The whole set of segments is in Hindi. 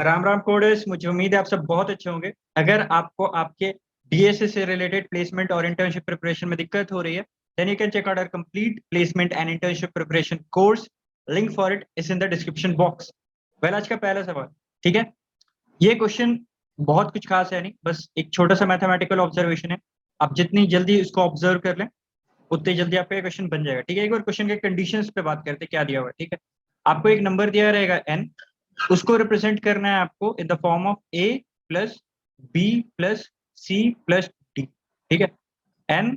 राम राम कोडेस, मुझे उम्मीद है आप सब बहुत अच्छे होंगे। अगर आपको आपके डीएसए से रिलेटेड प्लेसमेंट और इंटर्नशिप प्रिपरेशन में दिक्कत हो रही है, then you can check out our complete placement and internship preparation course. Link for it is in the description box. Well, आज का पहला सवाल, ठीक है। ये क्वेश्चन बहुत कुछ खास है नहीं, बस एक छोटा सा मैथमेटिकल ऑब्जर्वेशन है। आप जितनी जल्दी इसको ऑब्जर्व कर लें, उतनी जल्दी आपका क्वेश्चन बन जाएगा। ठीक है, एक बार क्वेश्चन के कंडीशंस पे बात करते हैं, क्या दिया हुआ है। ठीक है, आपको एक नंबर दिया रहेगा n, उसको रिप्रेजेंट करना है आपको in the form of a plus B plus C plus D. ठीक है, n,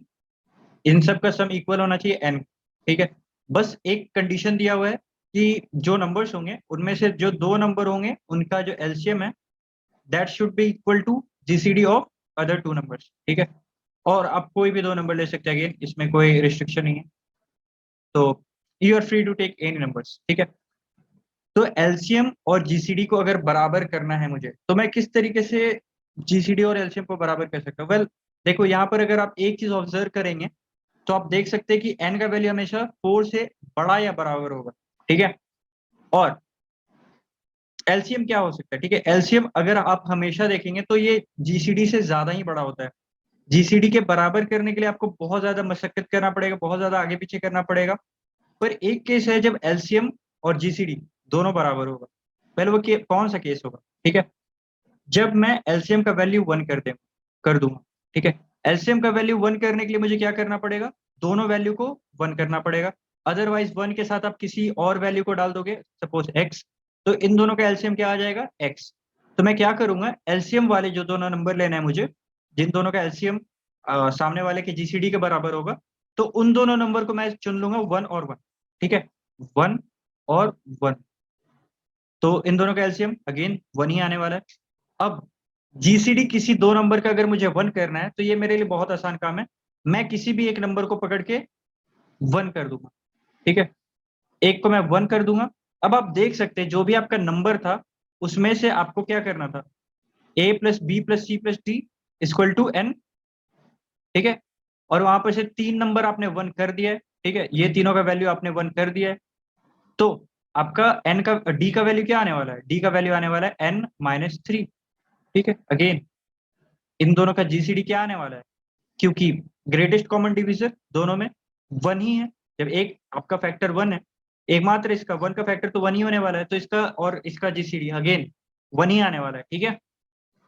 इन सब का सम इक्वल होना चाहिए n। ठीक है, बस एक कंडीशन दिया हुआ है कि जो नंबर्स होंगे उनमें से जो दो नंबर होंगे उनका जो एलसीएम है that should be equal to GCD of other two numbers. ठीक है, और आप कोई भी दो नंबर ले सकते हैं, अगेन इसमें कोई रिस्ट्रिक्शन नहीं है, तो you are free to take any numbers. ठीक है, तो एलसीएम और जीसीडी को अगर बराबर करना है मुझे, तो मैं किस तरीके से जीसीडी और एलसीएम को बराबर कर सकता हूँ। वेल, देखो यहाँ पर अगर आप एक चीज ऑब्जर्व करेंगे तो आप देख सकते हैं कि एन का वैल्यू हमेशा 4 से बड़ा या बराबर होगा। ठीक है, और एलसीएम क्या हो सकता है। ठीक है, एलसीएम अगर आप हमेशा देखेंगे तो ये जीसीडी से ज्यादा ही बड़ा होता है। जीसीडी के बराबर करने के लिए आपको बहुत ज्यादा मशक्कत करना पड़ेगा, बहुत ज्यादा आगे पीछे करना पड़ेगा। पर एक केस है जब एलसीएम और जीसीडी दोनों बराबर होगा। पहले वो कौन सा केस होगा। ठीक है, जब मैं एलसीएम का वैल्यू 1 कर दूंगा। ठीक है, एलसीएम का वैल्यू 1 करने के लिए मुझे क्या करना पड़ेगा, दोनों वैल्यू को 1 करना पड़ेगा। अदरवाइज 1 के साथ आप किसी और वैल्यू को डाल दोगे, सपोज x, तो इन दोनों का एलसीएम क्या आ जाएगा, x। तो मैं क्या करूंगा, एलसीएम वाले जो दोनों नंबर लेना है मुझे, जिन दोनों का एलसीएम सामने वाले के जीसीडी के बराबर होगा, तो उन दोनों नंबर को मैं चुन लूंगा 1 और 1। ठीक है, 1 और 1, तो इन दोनों का एलसीएम अगेन 1 ही आने वाला है। अब जीसीडी किसी दो नंबर का अगर मुझे 1 करना है, तो ये मेरे लिए बहुत आसान काम है। मैं किसी भी एक नंबर को पकड़ के 1 कर दूंगा। ठीक है, एक को मैं 1 कर दूंगा। अब आप देख सकते हैं जो भी आपका नंबर था उसमें से आपको क्या करना था, a plus B plus C plus D equal to n। ठीक है, और वहां पर से 3 नंबर आपने 1 कर दिया है। ठीक है, ये तीनों का वैल्यू आपने 1 कर दिया है। तो आपका n का d का वैल्यू क्या आने वाला है, d का वैल्यू आने वाला है n-3। ठीक है, अगेन इन दोनों का जीसीडी क्या आने वाला है, क्योंकि ग्रेटेस्ट कॉमन डिविजन दोनों में 1 ही है। जब एक आपका फैक्टर 1 है, एकमात्र इसका 1 का फैक्टर तो 1 ही होने वाला है, तो इसका और इसका जीसीडी अगेन 1 ही आने वाला है। ठीक है,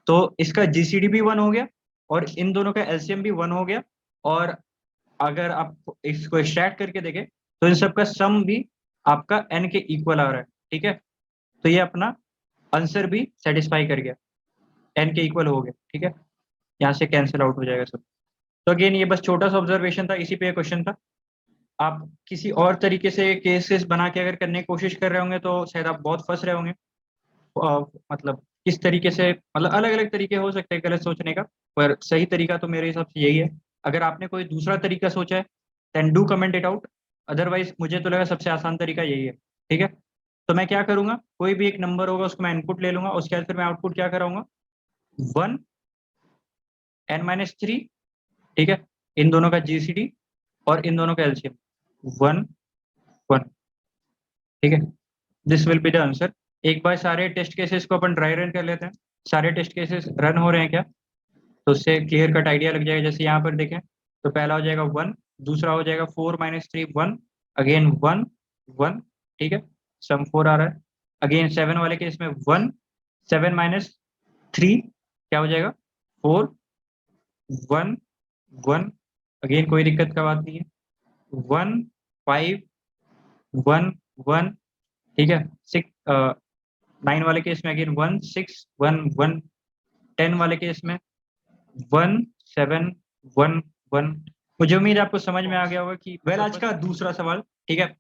तो इसका जीसीडी भी 1 हो गया और इन दोनों का एलसीएम भी 1 हो गया। और अगर आप इसको एक्सट्रैक्ट करके देखें तो इन सब का सम भी आपका n के इक्वल आ रहा है। ठीक है, तो ये अपना आंसर भी सेटिस्फाई कर गया, n के इक्वल हो गया। ठीक है, यहाँ से कैंसिल आउट हो जाएगा सब। तो अगेन ये बस छोटा सा ऑब्जर्वेशन था, इसी पे क्वेश्चन था। आप किसी और तरीके से केसेस बना के अगर करने की कोशिश कर रहे होंगे तो शायद आप बहुत फंस रहे होंगे। मतलब किस तरीके से, मतलब अलग अलग तरीके हो सकते हैं गलत सोचने का, पर सही तरीका तो मेरे हिसाब से यही है। अगर आपने कोई दूसरा तरीका सोचा है then do comment it out. Otherwise मुझे तो लगा सबसे आसान तरीका यही है। ठीक है, तो मैं क्या करूंगा, कोई भी एक नंबर होगा उसको मैं इनपुट ले लूंगा, उसके बाद फिर मैं आउटपुट क्या कराऊंगा, 1 n-3। ठीक है, इन दोनों का जीसीडी और इन दोनों का एलसीएम 1 1। ठीक है, this will be the answer. एक बार सारे टेस्ट केसेस को अपन ड्राई रन कर लेते हैं, सारे टेस्ट केसेस रन हो रहे हैं क्या, तो उससे क्लियर कट आइडिया लग जाएगा। जैसे यहाँ पर देखें तो पहला हो जाएगा 1, दूसरा हो जाएगा 4-3 1, अगेन 1 1। ठीक है, सम 4 आ रहा है। अगेन 7 वाले केस में 1, 7-3 क्या हो जाएगा, 4 1 1। अगेन कोई दिक्कत का बात नहीं है, 1 5 1 1। ठीक है, 9 वाले केस में अगेन 1 6 1 1। 10 वाले केस में 1 7 1 1। मुझे उम्मीद है आपको समझ में आ गया होगा कि वेल, आज का दूसरा सवाल। ठीक है,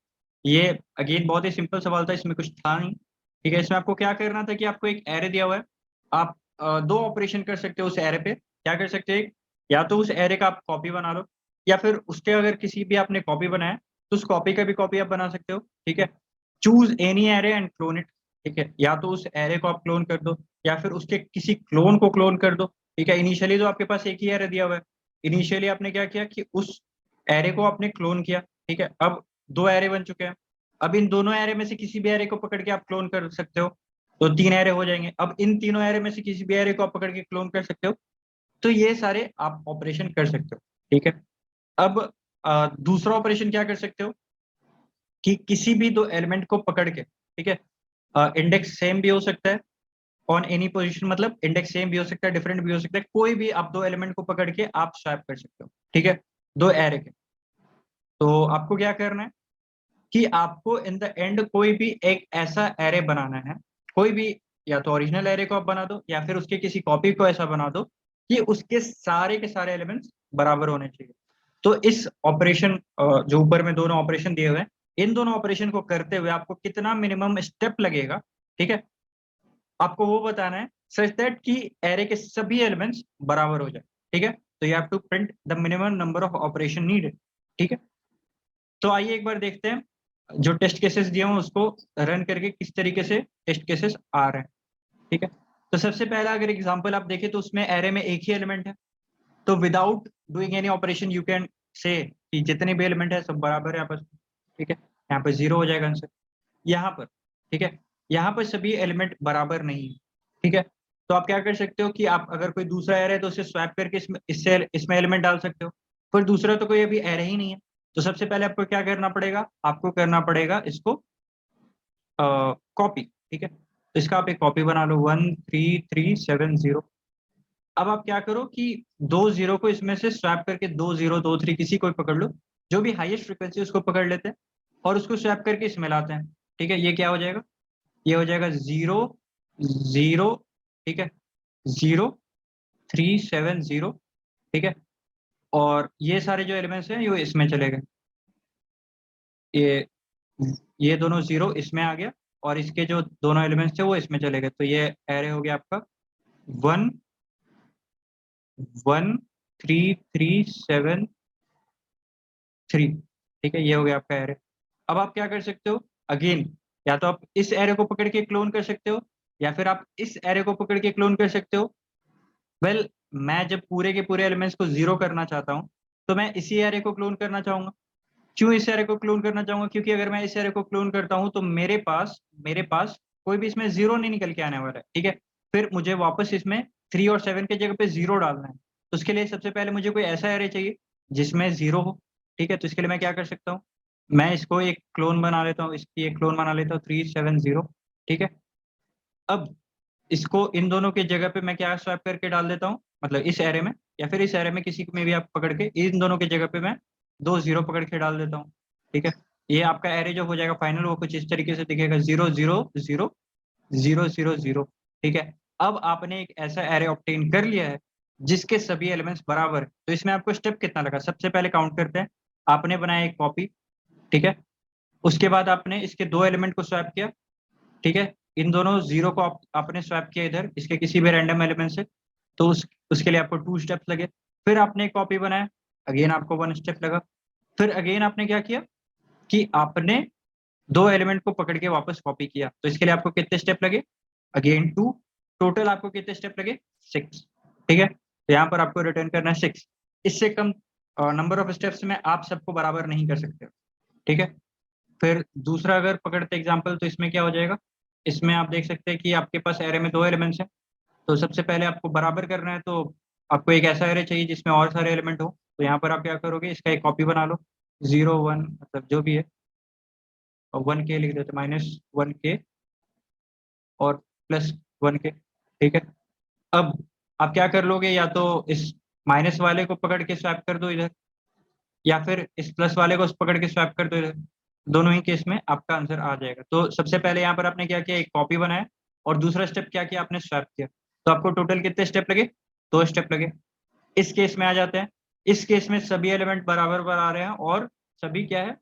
ये अगेन बहुत ही सिंपल सवाल था, इसमें कुछ था नहीं। ठीक है, इसमें आपको क्या करना था कि आपको एक एरे दिया हुआ है, आप दो ऑपरेशन कर सकते हो उस एरे पे। क्या कर सकते हैं, या तो उस एरे का आप कॉपी बना लो, या फिर उसके अगर किसी भी आपने कॉपी बनाया तो उस कॉपी का भी कॉपी आप बना सकते हो। ठीक है, choose any array and clone it. ठीक है, या तो उस एरे को आप क्लोन कर दो या फिर उसके किसी क्लोन को क्लोन कर दो। ठीक है, इनिशियली तो आपके पास एक ही एरे दिया हुआ है, इनिशियली आपने क्या किया कि उस एरे को आपने क्लोन किया। ठीक है, अब दो एरे बन चुके हैं। अब इन दोनों एरे में से किसी भी एरे को पकड़ के आप क्लोन कर सकते हो। तो 3 एरे हो जाएंगे। अब इन तीनों एरे में से किसी भी एरे को आप पकड़ के क्लोन कर सकते हो। तो ये सारे आप ऑपरेशन कर सकते हो, ठीक है। अब दूसरा ऑपरेशन क्या कर सकते हो कि किसी भी दो एलिमेंट को पकड़ के, ठीक है, इंडेक्स सेम भी हो सकता है ऑन एनी पोजीशन, मतलब इंडेक्स सेम भी हो सकता है, डिफरेंट भी हो सकता है, कोई भी आप दो एलिमेंट को पकड़ के आप स्वैप कर सकते हो, ठीक है, दो एरे के। तो आपको क्या करना है कि आपको इन द एंड कोई भी एक ऐसा एरे बनाना है, कोई भी, या तो ओरिजिनल एरे को आप बना दो या फिर उसके किसी कॉपी को ऐसा बना दो कि उसके सारे के सारे एलिमेंट्स बराबर होने चाहिए। तो इस ऑपरेशन, जो ऊपर में दोनों ऑपरेशन दिए हुए हैं, इन दोनों ऑपरेशन को करते हुए आपको कितना मिनिमम स्टेप लगेगा, ठीक है, आपको वो बताना है सच दैट कि एरे के सभी एलिमेंट्स बराबर हो जाए, ठीक है। तो you have to print the minimum number of operation needed, ठीक है। तो आइए एक बार देखते हैं जो टेस्ट केसेस दिए हुए उसको रन करके किस तरीके से टेस्ट केसेस आ रहे हैं, ठीक है। तो सबसे पहला अगर एग्जांपल आप देखें तो उसमें एरे में एक ही एलिमेंट है, तो without doing any operation you can say कि जितने भी एलिमेंट है सब बराबर है आपस में, ठीक है। यहाँ पर 0 हो जाएगा आंसर। यहाँ पर, ठीक है, यहाँ पर सभी एलिमेंट बराबर नहीं है, ठीक है। तो आप क्या कर सकते हो कि आप अगर कोई दूसरा एरे है तो उसे स्वैप करके इसमें एलिमेंट डाल सकते हो। पर दूसरा तो कोई अभी एरे ही नहीं है, तो सबसे पहले आपको क्या करना पड़ेगा, आपको करना पड़ेगा इसको कॉपी, ठीक है। तो इसका आप एक कॉपी बना लो 13370। अब आप क्या करो कि 2 0 को इसमें से स्वैप करके 2023 किसी को भी पकड़ लो, जो भी हाईएस्ट फ्रीक्वेंसी उसको पकड़ लेते हैं और उसको स्वैप करके इसमें लाते हैं, ठीक है। ये क्या हो जाएगा, ये हो जाएगा 0 0, ठीक है, 0370, ठीक है। और ये सारे जो एलिमेंट्स हैं ये इसमें चले गए, ये ये दोनों 0 इसमें आ गया और इसके जो दोनों एलिमेंट्स थे वो इसमें चले गए। तो ये एरे हो गया आपका 113373, ठीक है, ये हो गया आपका एरे। अब आप क्या कर सकते हो अगेन, या तो आप इस एरे को पकड़ के क्लोन कर सकते हो या फिर आप इस एरे को पकड़ के क्लोन कर सकते हो। वेल, मैं जब पूरे के पूरे एलिमेंट्स को 0 करना चाहता हूँ तो मैं इसी एरे को क्लोन करना चाहूंगा। क्यों इस एरे को क्लोन करना चाहूंगा, क्योंकि अगर मैं इस एरे को क्लोन करता हूं तो मेरे पास कोई भी इसमें 0 नहीं निकल के आने वाला है, ठीक है। फिर मुझे वापस इसमें 3 और 7 के जगह पे 0 डालना है, तो उसके लिए सबसे पहले मुझे कोई ऐसा एरे चाहिए जिसमें 0 हो, ठीक है। तो इसके लिए मैं क्या कर सकता हूँ, मैं इसको एक क्लोन बना लेता हूँ, इसकी एक क्लोन बना लेता हूँ 370, ठीक है। अब इसको इन दोनों के जगह पे मैं क्या स्वैप करके डाल देता हूँ, मतलब इस एरे में या फिर इस एरे में किसी में भी आप पकड़ के इन दोनों के जगह पे मैं 2 0 पकड़ के डाल देता हूँ, ठीक है। ये आपका एरे जो हो जाएगा फाइनल वो कुछ इस तरीके से दिखेगा 0 0 0 0 0 0, ठीक है। अब आपने एक ऐसा एरे ऑब्टेन कर लिया है जिसके सभी एलिमेंट्स बराबर है। तो इसमें आपको स्टेप कितना लगा, सबसे पहले काउंट करते हैं। आपने बनाया एक कॉपी, ठीक है, उसके बाद आपने इसके दो एलिमेंट को स्वैप किया, ठीक है। इन दोनों 0 को आपने स्वैप किया इधर इसके किसी भी रैंडम एलिमेंट से, तो उसके लिए आपको 2 स्टेप्स लगे। फिर आपने एक कॉपी बनाया, अगेन आपको 1 स्टेप लगा। फिर अगेन आपने क्या किया कि आपने दो एलिमेंट को पकड़ के वापस कॉपी किया, तो इसके लिए आपको कितने स्टेप लगे, अगेन 2। टोटल आपको कितने स्टेप लगे, 6, ठीक है। तो यहाँ पर आपको रिटर्न करना है 6। इससे कम नंबर ऑफ स्टेप्स में आप सबको बराबर नहीं कर सकते, ठीक है। फिर दूसरा अगर पकड़ते एग्जाम्पल तो इसमें क्या हो जाएगा, इसमें आप देख सकते हैं कि आपके पास एरे में दो एलिमेंट्स हैं। तो सबसे पहले आपको बराबर करना है, तो आपको एक ऐसा एरे चाहिए जिसमें और सारे एलिमेंट हो। तो यहाँ पर आप क्या करोगे, इसका एक कॉपी बना लो 0 1, मतलब जो भी है, और 1 के लिख देते, -1 के और +1 के, ठीक है। अब आप क्या कर लोगे, या तो इस माइनस वाले को पकड़ के स्वैप कर दो इधर, या फिर इस प्लस वाले को पकड़ के स्वैप कर दो इधर। दोनों ही केस में आपका आंसर आ जाएगा। तो सबसे पहले यहाँ पर आपने क्या किया, एक कॉपी बनाया, और दूसरा स्टेप क्या किया, आपने स्वैप किया। तो आपको टोटल कितने स्टेप लगे, 2 स्टेप लगे। इस केस में आ जाते हैं, इस केस में सभी एलिमेंट बराबर आ रहे हैं और सभी क्या है,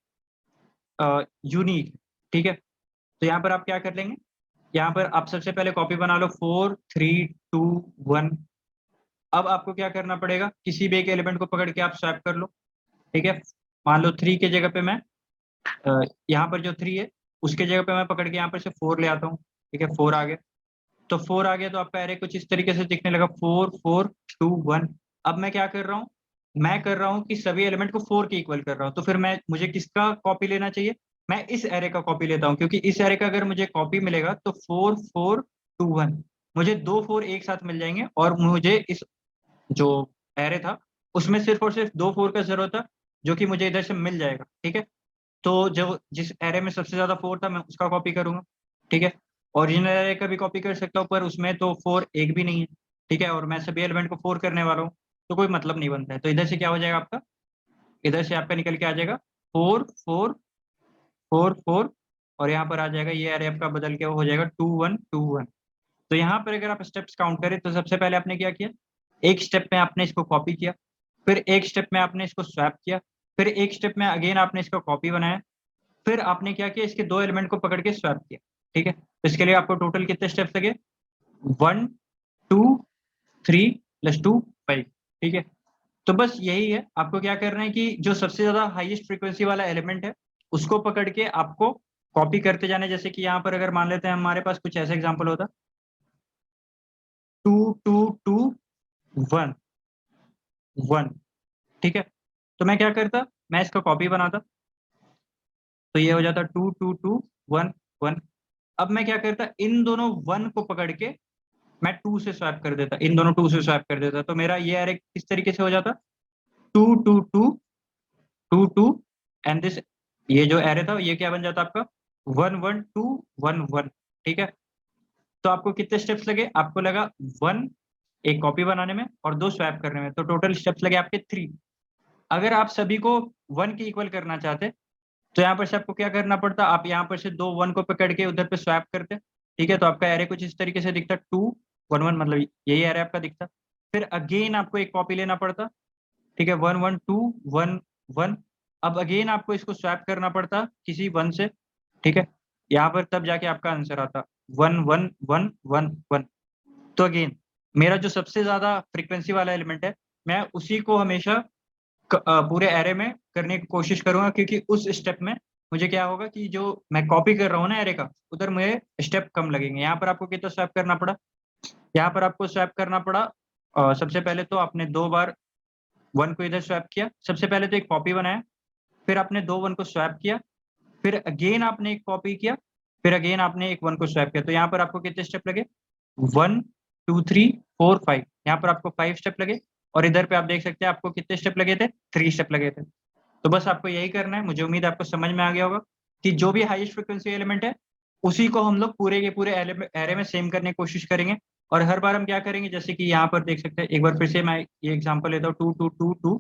यूनिक, ठीक है। तो यहाँ पर आप क्या कर लेंगे, यहाँ पर आप सबसे पहले कॉपी बना लो 4 3 2 1। अब आपको क्या करना पड़ेगा, किसी भी एक एलिमेंट को पकड़ के आप स्वैप कर लो, ठीक है। मान लो 3 के जगह पे मैं यहाँ पर जो 3 है उसके जगह पे मैं पकड़ के यहाँ पर से 4 ले आता हूँ, ठीक है। 4 आ गया, तो 4 आ गया तो आपका एरे कुछ इस तरीके से दिखने लगा 4 4 2 1। अब मैं क्या कर रहा हूँ, मैं कर रहा हूँ कि सभी एलिमेंट को 4 के इक्वल कर रहा हूँ। तो फिर मुझे किसका कॉपी लेना चाहिए, मैं इस एरे का कॉपी लेता हूँ, क्योंकि इस एरे का अगर मुझे कॉपी मिलेगा तो 4 4 2 1 मुझे 2 4 एक साथ मिल जाएंगे और मुझे इस जो एरे था उसमें सिर्फ और सिर्फ 2 4 का जरूरत था, जो कि मुझे इधर से मिल जाएगा। ठीक है, तो जो जिस एरे में सबसे ज्यादा 4 था मैं उसका कॉपी करूंगा। ठीक है, ओरिजिनल एरे का भी कॉपी कर सकता हूँ, पर उसमें तो 4 एक भी नहीं है। ठीक है, और मैं सभी एलिमेंट को 4 करने वाला हूँ, तो कोई मतलब नहीं बनता है। तो इधर से क्या हो जाएगा आपका, इधर से आपका निकल के आ जाएगा 4 4 4 4, और यहाँ पर आ जाएगा ये एरे आपका बदल के हो जाएगा 2 1 2 1। तो यहाँ पर अगर आप स्टेप्स काउंट करें तो सबसे पहले आपने क्या किया, एक स्टेप में आपने इसको कॉपी किया, फिर एक स्टेप में आपने इसको स्वैप किया, फिर एक स्टेप में अगेन आपने इसका कॉपी बनाया, फिर आपने क्या किया, इसके 2 एलिमेंट को पकड़ के स्वैप किया। ठीक है, तो इसके लिए आपको टोटल कितने स्टेप्स लगे, 1 2 3 प्लस 2 5। ठीक है, तो बस यही है, आपको क्या करना है कि जो सबसे ज्यादा हाईएस्ट फ्रीक्वेंसी वाला एलिमेंट है उसको पकड़ के आपको कॉपी करते जाना है। जैसे कि यहाँ पर अगर मान लेते हैं हमारे पास कुछ ऐसा एग्जांपल होता 2 2 2 1 1। ठीक है, तो मैं क्या करता, मैं इसका कॉपी बनाता, तो ये हो जाता 2 2 2 1 1। अब मैं क्या करता, इन दोनों 1 को पकड़ के मैं 2 से स्वैप कर देता, इन दोनों 2 से स्वैप कर देता, तो मेरा ये एरे किस तरीके से हो जाता, 2 2 2 2 2, एंड दिस, ये जो एरे था ये क्या बन जाता आपका 1 1 2 1 1। ठीक है, तो आपको कितने स्टेप्स लगे, आपको लगा 1 एक कॉपी बनाने में और 2 स्वैप करने में, तो टोटल स्टेप्स लगे आपके 3। अगर आप सभी को 1 के इक्वल करना चाहते तो यहाँ पर से आपको क्या करना पड़ता, आप यहाँ पर से 2 1 को पकड़ के उधर पे स्वैप करते। ठीक है, तो आपका एरे कुछ इस तरीके से दिखता 2 1 1, मतलब यही एरे आपका दिखता। फिर अगेन आपको एक कॉपी लेना पड़ता। ठीक है, 1 1 2 1 1। अब अगेन आपको इसको स्वैप करना पड़ता किसी 1 से। ठीक है, यहाँ पर तब जाके आपका आंसर आता 1 1 1 1 1। तो अगेन मेरा जो सबसे ज्यादा फ्रीक्वेंसी वाला एलिमेंट है मैं उसी को हमेशा पूरे एरे में करने की कोशिश करूंगा, क्योंकि उस स्टेप में मुझे क्या होगा कि जो मैं कॉपी कर रहा हूँ ना एरे का, उधर मुझे स्टेप कम लगेंगे। यहाँ पर आपको कितना स्वैप करना पड़ा, यहाँ पर आपको स्वैप करना पड़ा, सबसे पहले तो आपने 2 बार 1 को इधर स्वैप किया, सबसे पहले तो एक कॉपी बनाया, फिर आपने 2 1 को स्वैप किया, फिर अगेन आपने एक कॉपी किया, फिर अगेन आपने एक 1 को स्वैप किया। तो यहाँ पर आपको कितने स्टेप लगे, 1 2 3 4 5, यहाँ पर आपको 5 स्टेप लगे, और इधर पे आप देख सकते हैं आपको कितने स्टेप लगे थे, 3 स्टेप लगे थे। तो बस आपको यही करना है। मुझे उम्मीद है आपको समझ में आ गया होगा कि जो भी हाईएस्ट फ्रीक्वेंसी एलिमेंट है उसी को हम लोग पूरे के पूरे एरे में सेम करने की कोशिश करेंगे। और हर बार हम क्या करेंगे, जैसे कि यहाँ पर देख सकते हैं, एक बार फिर से मैं ये एग्जांपल लेता हूँ 2 2 2 2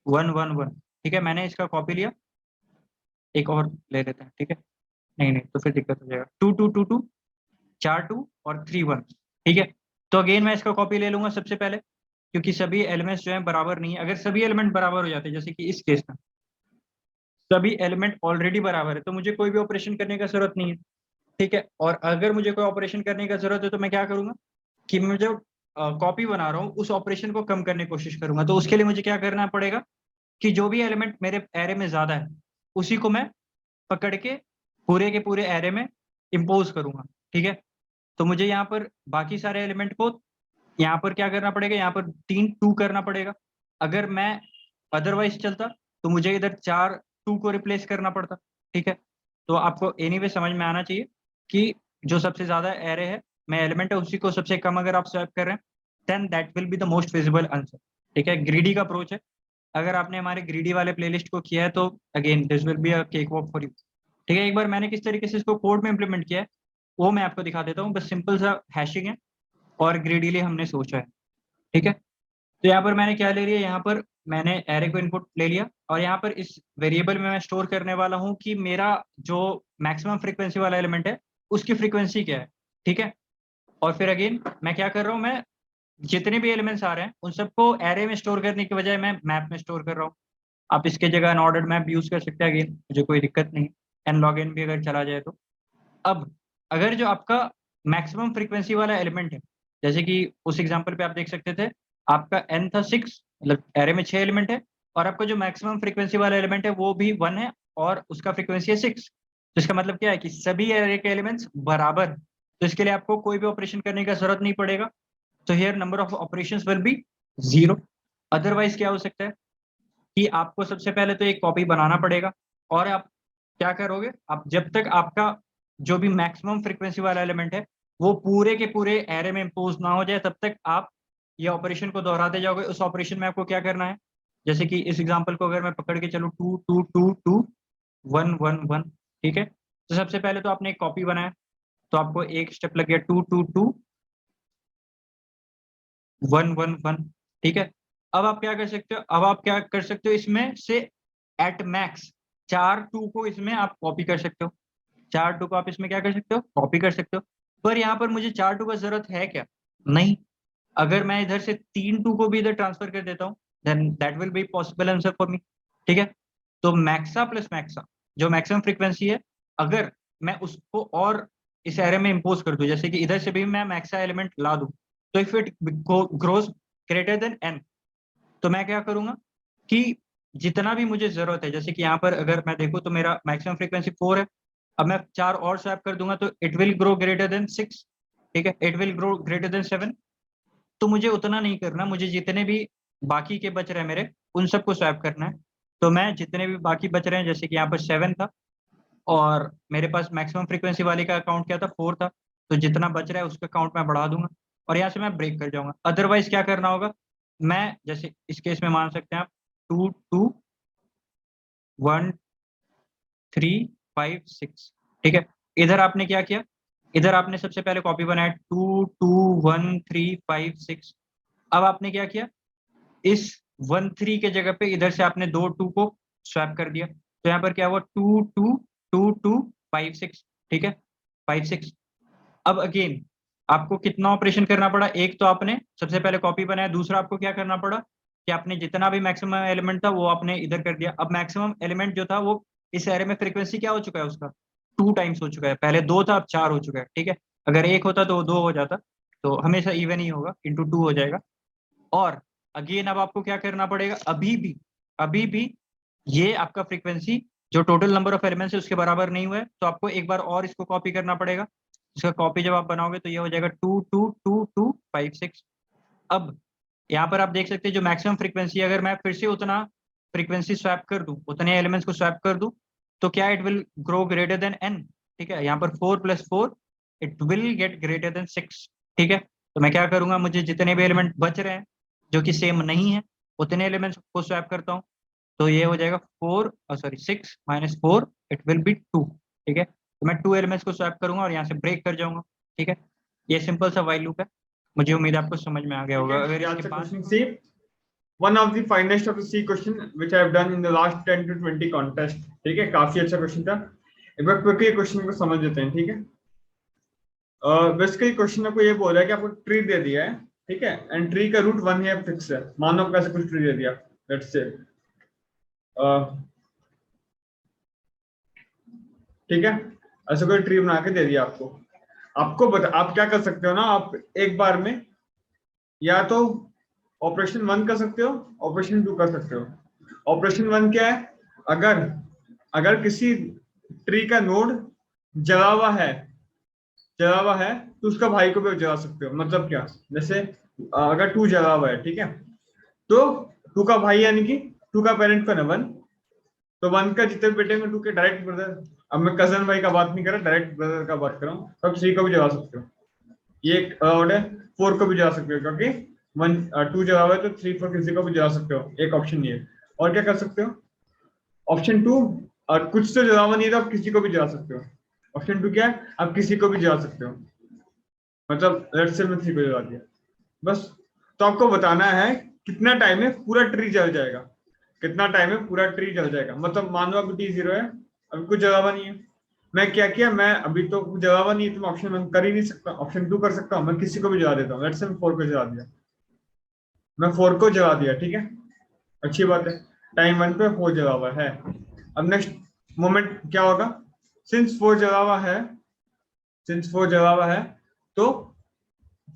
1 1 1। ठीक है, मैंने इसका कॉपी लिया, एक और ले लेते हैं। ठीक है, नहीं नहीं तो फिर दिक्कत हो जाएगा, 2 2 2 2 4 2 और 3 1। ठीक है, तो अगेन मैं इसका कॉपी ले लूंगा सबसे पहले, क्योंकि सभी एलिमेंट्स जो है बराबर नहीं है। अगर सभी एलिमेंट बराबर हो जाते हैं, जैसे कि इस केस में सभी एलिमेंट ऑलरेडी बराबर है, तो मुझे कोई भी ऑपरेशन करने का जरूरत नहीं है। ठीक है, और अगर मुझे कोई ऑपरेशन करने का जरूरत है तो मैं क्या करूंगा कि मैं जो कॉपी बना रहा हूँ उस ऑपरेशन को कम करने की कोशिश करूंगा। तो उसके लिए मुझे क्या करना पड़ेगा कि जो भी एलिमेंट मेरे एरे में ज्यादा है उसी को मैं पकड़ के पूरे एरे में इम्पोज करूंगा। ठीक है, तो मुझे यहाँ पर बाकी सारे एलिमेंट को यहाँ पर क्या करना पड़ेगा, यहाँ पर 3 2 करना पड़ेगा। अगर मैं अदरवाइज चलता तो मुझे इधर 4 2 को रिप्लेस करना पड़ता। ठीक है, तो आपको एनीवे समझ में आना चाहिए कि जो सबसे ज्यादा एरे है मैं एलिमेंट है उसी को सबसे कम अगर आप स्वैप कर रहे हैं then that will be the most visible answer. ठीक है, ग्रीडी का अप्रोच है। अगर आपने हमारे ग्रीडी वाले प्लेलिस्ट को किया है तो again this will be a cake walk for you. ठीक है, एक बार मैंने किस तरीके से इसको कोड में इंप्लीमेंट किया है वो मैं आपको दिखा देता हूँ। बस सिंपल सा हैशिंग है और ग्रीडीली हमने सोचा है। ठीक है, तो यहाँ पर मैंने क्या ले लिया, यहाँ पर मैंने एरे को इनपुट ले लिया और यहाँ पर इस वेरिएबल में मैं स्टोर करने वाला हूँ कि मेरा जो मैक्सिमम फ्रीक्वेंसी वाला एलिमेंट है उसकी फ्रीक्वेंसी क्या है। ठीक है, और फिर अगेन मैं क्या कर रहा हूँ, मैं जितने भी एलिमेंट्स आ रहे हैं उन सबको एरे में स्टोर करने की बजाय मैं मैप में स्टोर कर रहा हूँ। आप इसके जगह अनऑर्डर्ड मैप यूज कर सकते हैं, अगेन मुझे कोई दिक्कत नहीं। एन लॉग एन भी अगर चला जाए तो। अब अगर जो आपका मैक्सिमम फ्रीक्वेंसी वाला एलिमेंट है, जैसे कि उस एग्जांपल पे आप देख सकते थे आपका एन था 6, मतलब एरे में 6 एलिमेंट है और आपका जो मैक्सिमम फ्रीक्वेंसी वाला एलिमेंट है वो भी 1 है और उसका फ्रीक्वेंसी है 6। तो इसका मतलब क्या है कि सभी एरे के एलिमेंट्स बराबर हैं। तो इसके लिए आपको कोई भी ऑपरेशन करने का जरूरत नहीं पड़ेगा। तो here number of operations will be 0। Otherwise क्या हो सकता है कि आपको सबसे पहले तो एक कॉपी बनाना पड़ेगा और आप क्या करोगे, आप जब तक आपका जो भी मैक्सिमम फ्रीक्वेंसी वाला एलिमेंट है वो पूरे के पूरे एरे में इम्पोज ना हो जाए तब तक आप ये ऑपरेशन को दोहराते जाओगे। उस ऑपरेशन में आपको क्या करना है, जैसे कि इस एग्जांपल को अगर मैं पकड़ के चलूँ 2 2 2 2 1 1 1, ठीक है। तो सबसे पहले तो आपने एक कॉपी बनाया, तो आपको एक स्टेप लग गया 2 2 2 1 1 1, ठीक है। अब आप क्या कर सकते हो, अब आप क्या कर सकते हो, इसमें से एट मैक्स 4 2 को इसमें आप कॉपी कर सकते हो। 4 2 को आप इसमें क्या कर सकते हो, कॉपी कर सकते हो। पर यहाँ पर मुझे 4 2 का जरूरत है क्या, नहीं। अगर मैं इधर से 3 2 को भी इधर ट्रांसफर कर देता हूँ, then that will be possible answer for me, ठीक है। तो मैक्सा प्लस मैक्सा जो मैक्सिमम फ्रीक्वेंसी है, अगर मैं उसको और इस एरे में इम्पोज कर दूं, जैसे कि इधर से भी मैं मैक्सा एलिमेंट ला दूं, तो if it grows greater than n, तो मैं क्या करूंगा कि जितना भी मुझे जरूरत है, जैसे कि यहाँ पर अगर मैं देखूं तो मेरा मैक्सिमम फ्रीक्वेंसी 4 है, अब मैं 4 और स्वैप कर दूंगा तो it will grow greater than 6, ठीक है, it will grow greater than 7। तो मुझे उतना नहीं करना, मुझे जितने भी बाकी के बच रहे हैं मेरे, उन सबको स्वैप करना है। तो मैं जितने भी बाकी बच रहे हैं, जैसे कि यहाँ पर 7 था और मेरे पास मैक्सिमम फ्रीक्वेंसी वाले का अकाउंट क्या था, 4 था, तो जितना बच रहा है उसका अकाउंट मैं बढ़ा दूंगा और यहाँ से मैं ब्रेक कर जाऊंगा। अदरवाइज क्या करना होगा, मैं जैसे इस केस में मान सकते हैं आप 2 2 1 3 5 6, ठीक है। इधर आपने क्या किया, इधर आपने सबसे पहले कॉपी बनाया 2 2 1 3 5 6। अब आपने क्या किया, इस 1 3 के जगह पे इधर से आपने 2 2 को स्वैप कर दिया, तो यहाँ पर क्या हुआ 2 2 2 2 5 6, ठीक है, 5 6। अब अगेन आपको कितना ऑपरेशन करना पड़ा, एक तो आपने सबसे पहले कॉपी बनाया, दूसरा आपको क्या करना पड़ा कि आपने जितना भी मैक्सिमम एलिमेंट था वो आपने इधर कर दिया। अब मैक्सिमम एलिमेंट जो था वो इस एरे में फ्रीक्वेंसी क्या हो चुका है उसका, 2 टाइम्स हो चुका है, पहले 2 था अब 4 हो चुका है, ठीक है। अगर 1 होता तो 2 हो जाता, तो हमेशा इवन ही होगा, इंटू 2 हो जाएगा। और अगेन अब आपको क्या करना पड़ेगा, अभी भी ये आपका फ्रीक्वेंसी जो टोटल नंबर ऑफ एलिमेंट्स है उसके बराबर नहीं हुआ है, तो आपको एक बार और इसको कॉपी करना पड़ेगा। इसका कॉपी जब आप बनाओगे तो ये हो जाएगा 2 2 2 2 5 6। अब यहाँ पर आप देख सकते हैं जो मैक्सिमम फ्रीक्वेंसी, अगर मैं फिर से उतना फ्रीक्वेंसी स्वैप कर दूं, उतने एलिमेंट्स को स्वैप कर दूं, तो क्या it will grow greater than n, ठीक है। यहाँ पर 4 + 4 it will get greater than 6, ठीक है। तो मैं क्या करूंगा, मुझे जितने भी एलिमेंट बच रहे हैं जो कि सेम नहीं है, उतने एलिमेंट्स को स्वैप करता हूँ, तो ये हो जाएगा 6 - 4 इट विल बी 2, ठीक है। तो मैं 2 एलिमेंट्स को स्वैप करूंगा और यहाँ से ब्रेक कर जाऊंगा, ठीक है। ये सिंपल सा व्हाइल लूप है, मुझे उम्मीद है आपको समझ में आ गया होगा। अगर इसके बाद one of the finest of the C question which I have done in the last 10 to 20 contest, ठीक है, काफी अच्छा क्वेश्चन था। एक बार क्विकली क्वेश्चन को समझ लेते हैं, ठीक है। बेसिकली क्वेश्चन आपको ये बोल रहा है कि आपको ट्री दे दिया है, ठीक है, एंड ट्री का रूट 1 है, फिक्स है। मानो आपको ऐसा कुछ ट्री दे दिया, लेट्स से, ठीक है, ऐसा कोई ट्री बना के दे दिया आपको। आपको आप क्या कर सकते हो ना, आप एक बार में या तो ऑपरेशन 1 कर सकते हो, ऑपरेशन 2 कर सकते हो। ऑपरेशन 1 क्या है, अगर किसी ट्री का नोड जला हुआ है तो उसका भाई को भी जला सकते हो। मतलब क्या, जैसे अगर 2 जला हुआ है, ठीक है, तो 2 का भाई यानी कि 2 का पेरेंट कौन है, 1, तो 1 का जितने बेटे में 2 के डायरेक्ट ब्रदर, अब मैं कजन भाई का बात नहीं कर रहा, डायरेक्ट ब्रदर का बात कर रहा हूँ, तो 3 को भी जला सकते हो। ये एक अलाउड है। 4 को भी जला सकते हो, क्योंकि 2 जला हुआ है, तो 3 4 किसी को भी जला सकते हो, एक ऑप्शन ये है। और क्या कर सकते हो, ऑप्शन 2, और कुछ तो जलावा नहीं है तो आप किसी को भी जला सकते हो। ऑप्शन 2 क्या है, आप किसी को भी जला सकते हो, मतलब लेट्स से मैं 3 को जला दिया बस। तो आपको बताना है कितना टाइम में पूरा ट्री जल जाएगा, कितना टाइम में पूरा ट्री जल जाएगा। मतलब मान लो अभी T0 है, अभी कुछ जलावा नहीं है, मैं क्या किया, मैं अभी तो कुछ जलावा नहीं है तो मैं ऑप्शन 1 कर ही नहीं सकता, ऑप्शन 2 कर सकता हूँ, मैं किसी को भी जला देता हूँ। लेट्स से मैं 4 को जला दिया, मैं 4 को जला दिया, ठीक है, अच्छी बात है, टाइम 1 पे 4 जला हुआ है। अब नेक्स्ट मोमेंट क्या होगा, सिंस 4 जला हुआ है तो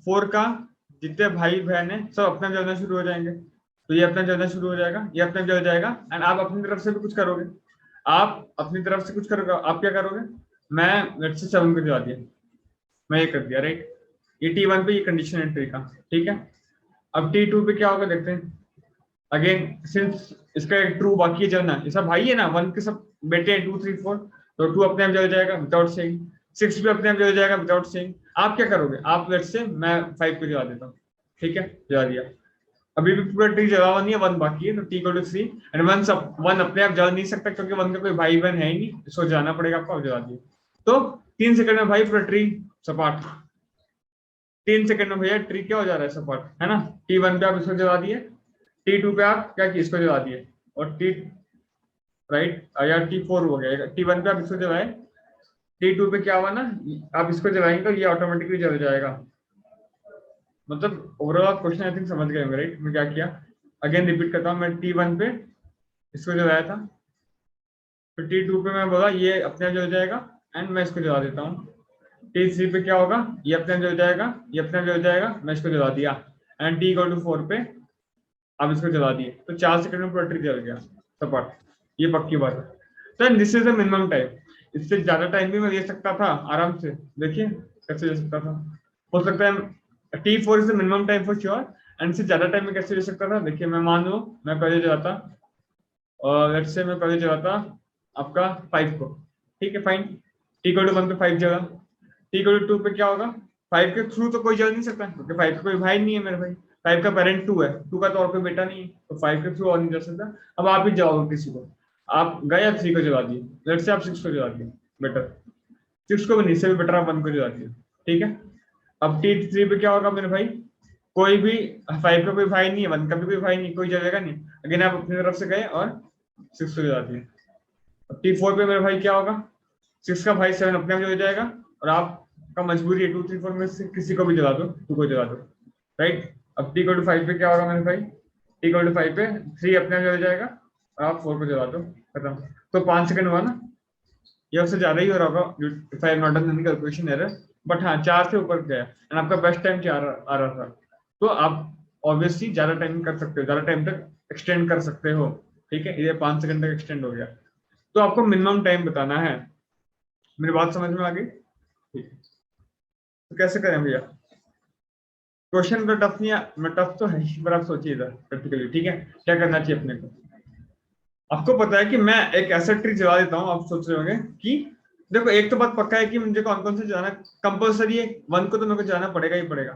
4 का जितने भाई बहन है सब अपना जलना शुरू हो जाएंगे, तो ये अपना जलना शुरू हो जाएगा, ये अपना जल जाएगा, एंड आप अपनी तरफ से भी कुछ करोगे, आप क्या करोगे, मैं लेट्स से 7 को जला दिया, मैं ये कर दिया, राइट। ये T1 पे ये कंडीशन है ट्री का, ठीक है। अब T2 पे क्या होगा देखते हैं। अगेन सिंस इसका एक ट्रू बाकी है जलना, ये सब भाई है ना, 1 के सब बेटे हैं 2 3 4, तो 2 अपने आप जल जाएगा विदाउट सेइंग। 6 भी अपने आप हो जाएगा विदाउट सेइंग। आप क्या करोगे, आप लेट्स से मैं 5 को जला देता हूँ, ठीक है, जला दिया। अभी भी पूरा ट्री जला हुआ नहीं है, 1 बाकी है, तो t इक्वल टू 3 एंड 1 अपने आप जला नहीं सकता क्योंकि 1 का कोई भाई बहन है ही नहीं, इसको जाना पड़ेगा आपको, जला दिया। तो 3 सेकंड में भाई पूरा ट्री सपाट, 3 सेकंड में भैया ट्री क्या हो जा रहा है, सपाट, है ना। T1 पे आप इसको जला दिए, T2 पे आप क्या किया, इसको जला दिए, और T राइट या T4 हो गया। T1 पे आप इसको जलाए, T2 पे क्या हुआ ना, आप इसको जलाएंगे तो ये ऑटोमेटिकली जल जाएगा। मतलब ओवरऑल क्वेश्चन आई थिंक समझ गए होंगे, राइट। मैं क्या किया, अगेन रिपीट करता हूँ, मैं T1 पे इसको जलाया था, फिर T2 पे मैं बोला ये अपने आप जल जाएगा एंड मैं इसको जला देता हूँ। T3 पे क्या होगा, ये अपने आप जल जाएगा, ये अपने आप जल जाएगा, मैं इसको जला दिया एंड T इक्वल टू 4 पे आप इसको जला दिए, तो 4 सेकंड में पूरा ट्री जल गया सपाट, ये पक्की बात है। तो this is the minimum time, इससे ज्यादा टाइम भी मैं ले सकता था आराम से, देखिए कैसे ले सकता था। हो सकता है T4 is the minimum time for sure, and इससे ज्यादा टाइम में कैसे ले सकता था, देखिए मैं मान लो मैं पहले जलाता, और लेट्स से मैं पहले जलाता आपका 5 को, ठीक है फाइन, T इक्वल टू 1 पे 5 जला, T इक्वल टू 2 पे क्या होगा, 5 के थ्रू तो कोई जल नहीं सकता क्योंकि 5 का कोई भाई नहीं है मेरे भाई, 5 का पेरेंट 2 है, 2 का तो और कोई बेटा नहीं है, तो 5 के थ्रू और नहीं जल सकता। अब आप ही जलाओगे किसी को, आप गए या 3 को जला दिए, लेट्स से आप 6 को जला दिए, बेटर 6 को भी नहीं, से भी बेटर आप 1 को जला दिए, ठीक है। अब T3 पे क्या होगा मेरे भाई, कोई भी 5 का कोई भाई नहीं है, 1 का भी कोई भाई नहीं, कोई जलेगा नहीं, अगेन आप अपनी तरफ से गए और 6 को जला दिए। अब T4 पे मेरे भाई क्या होगा, 6 का भाई 7 अपने आप हो जाएगा, और आपका मजबूरी है 2 3 4 में से किसी को भी जला दो, 2 को जला दो, राइट। अब T इक्वल टू 5 पे क्या होगा मेरे भाई, T इक्वल टू 5 पे 3 अपने आप हो जाएगा और आप 4 को जला दो, खत्म। तो 5 सेकंड हुआ ना, ये उससे ज्यादा ही हो रहा होगा if I am not done any calculation error, but हाँ 4 से ऊपर गया एंड आपका बेस्ट टाइम 4 आ रहा था, तो आप ऑब्वियसली ज्यादा टाइम कर सकते हो, ज्यादा टाइम तक एक्सटेंड कर सकते हो, ठीक है। ये 5 सेकंड तक एक्सटेंड हो गया, तो आपको मिनिमम टाइम बताना है। मेरी बात समझ में आ गई, ठीक है। तो कैसे करें भैया, क्वेश्चन तो टफ नहीं है, मैं टफ तो है पर आप सोचिए इधर प्रैक्टिकली, ठीक है, क्या करना चाहिए अपने को। आपको पता है कि मैं एक ऐसा ट्री जला देता हूँ, आप सोच रहे होंगे कि देखो एक तो बात पक्का है कि मुझे कौन कौन से जाना कंपल्सरी है, 1 को तो मेरे को जाना पड़ेगा ही पड़ेगा,